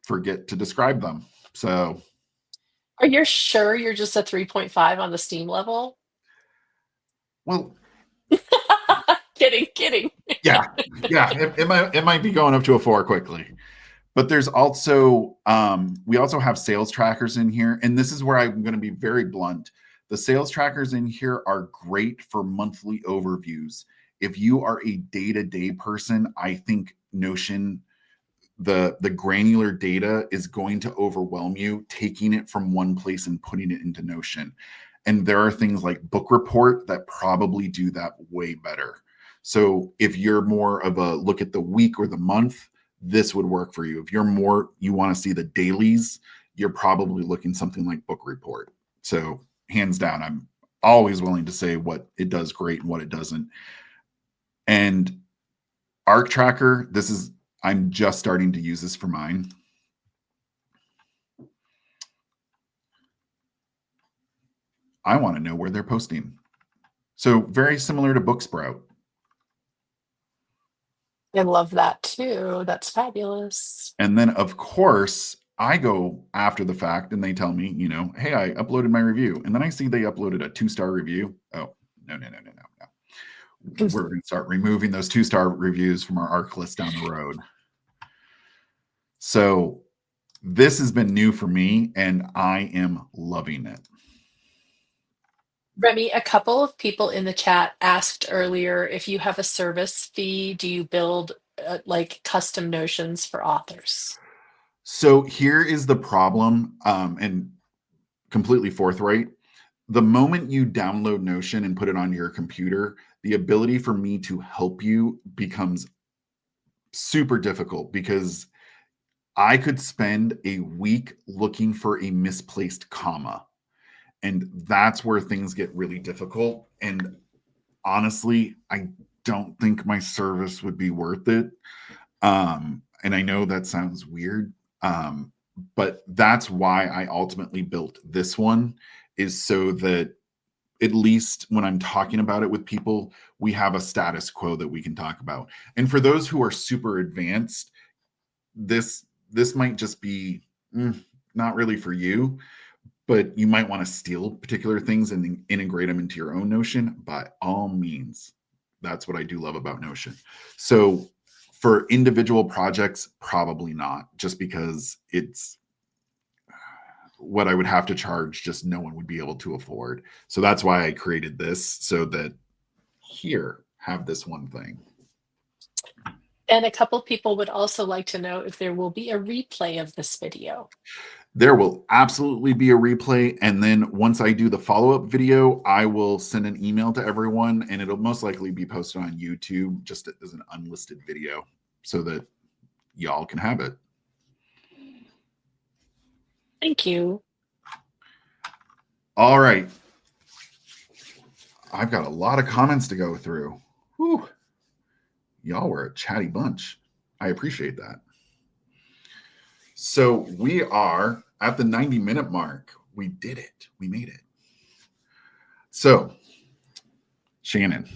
[SPEAKER 2] forget to describe them. So,
[SPEAKER 1] Are you sure you're just a 3.5 on the Steam level?
[SPEAKER 2] well,
[SPEAKER 1] Kidding, kidding.
[SPEAKER 2] yeah, yeah, it might be going up to a 4 quickly. But there's also we also have sales trackers in here, and this is where I'm going to be very blunt. The sales trackers in here are great for monthly overviews. If you are a day-to-day person, I think Notion, the granular data is going to overwhelm you, taking it from one place and putting it into Notion. And there are things like Book Report that probably do that way better. So if you're more of a look at the week or the month, this would work for you. If you're more, you want to see the dailies, you're probably looking something like Book Report. So hands down, I'm always willing to say what it does great and what it doesn't. And Arc Tracker, I'm just starting to use this for mine. I want to know where they're posting. So very similar to Booksprout.
[SPEAKER 1] I love that too. That's fabulous.
[SPEAKER 2] And then, of course, I go after the fact and they tell me, hey, I uploaded my review. And then I see they uploaded a 2-star review. Oh, no, no, no, no, no, no. we're going to start removing those 2-star reviews from our ARC list down the road. So this has been new for me, and I am loving it.
[SPEAKER 1] Remy, a couple of people in the chat asked earlier if you have a service fee, do you build like custom notions for authors?
[SPEAKER 2] So here is the problem, and completely forthright. The moment you download Notion and put it on your computer, the ability for me to help you becomes super difficult because I could spend a week looking for a misplaced comma. And that's where things get really difficult. And honestly, I don't think my service would be worth it. And I know that sounds weird, but that's why I ultimately built this one, is so that at least when I'm talking about it with people, we have a status quo that we can talk about. And for those who are super advanced, this might just be not really for you, but you might want to steal particular things and integrate them into your own Notion. By all means, that's what I do love about Notion. So for individual projects, probably not, just because it's what I would have to charge, just no one would be able to afford. So that's why I created this, so that here, have this one thing.
[SPEAKER 1] And a couple people would also like to know if there will be a replay of this video.
[SPEAKER 2] There will absolutely be a replay. And then once I do the follow-up video, I will send an email to everyone, and it'll most likely be posted on YouTube just as an unlisted video so that y'all can have it.
[SPEAKER 1] Thank you.
[SPEAKER 2] All right. I've got a lot of comments to go through. Whew. Y'all were a chatty bunch. I appreciate that. So we are at the 90-minute mark. We did it. We made it. So, Shannon,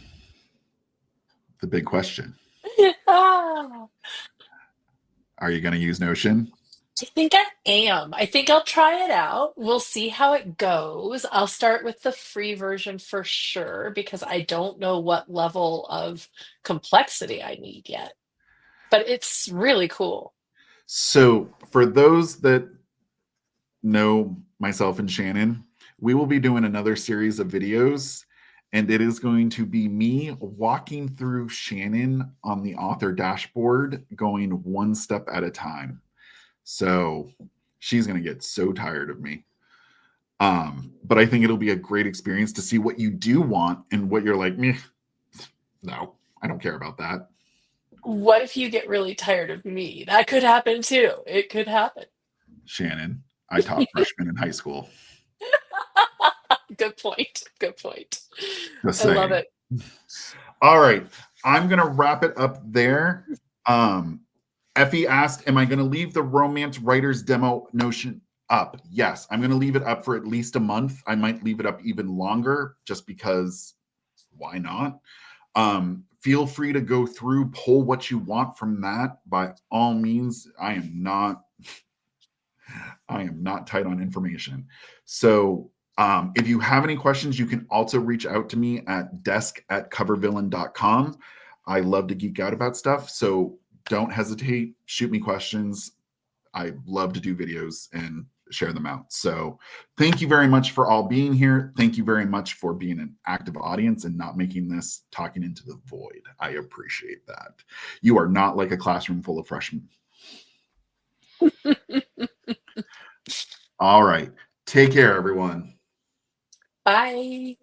[SPEAKER 2] the big question.
[SPEAKER 1] Ah,
[SPEAKER 2] Are you going to use Notion?
[SPEAKER 1] I think I am. I think I'll try it out. We'll see how it goes. I'll start with the free version for sure because I don't know what level of complexity I need yet. But it's really cool.
[SPEAKER 2] So, for those that know myself and Shannon, we will be doing another series of videos, and it is going to be me walking through Shannon on the author dashboard, going one step at a time. So she's going to get so tired of me. But I think it'll be a great experience to see what you do want and what you're like, meh, no, I don't care about that.
[SPEAKER 1] What if you get really tired of me? That could happen too. It could happen.
[SPEAKER 2] Shannon, I taught freshmen in high school.
[SPEAKER 1] Good point. Good point.
[SPEAKER 2] Just
[SPEAKER 1] I love
[SPEAKER 2] saying.
[SPEAKER 1] it.
[SPEAKER 2] All right. I'm going to wrap it up there. Effie asked, am I going to leave the Romance Writers Demo Notion up? Yes, I'm going to leave it up for at least a month. I might leave it up even longer just because why not? Feel free to go through, pull what you want from that. By all means, I am not tight on information. So if you have any questions, you can also reach out to me at desk@covervillain.com. I love to geek out about stuff, so don't hesitate. Shoot me questions. I love to do videos and share them out. So thank you very much for all being here. Thank you very much for being an active audience and not making this talking into the void. I appreciate that. You are not like a classroom full of freshmen. All right. Take care, everyone.
[SPEAKER 1] Bye.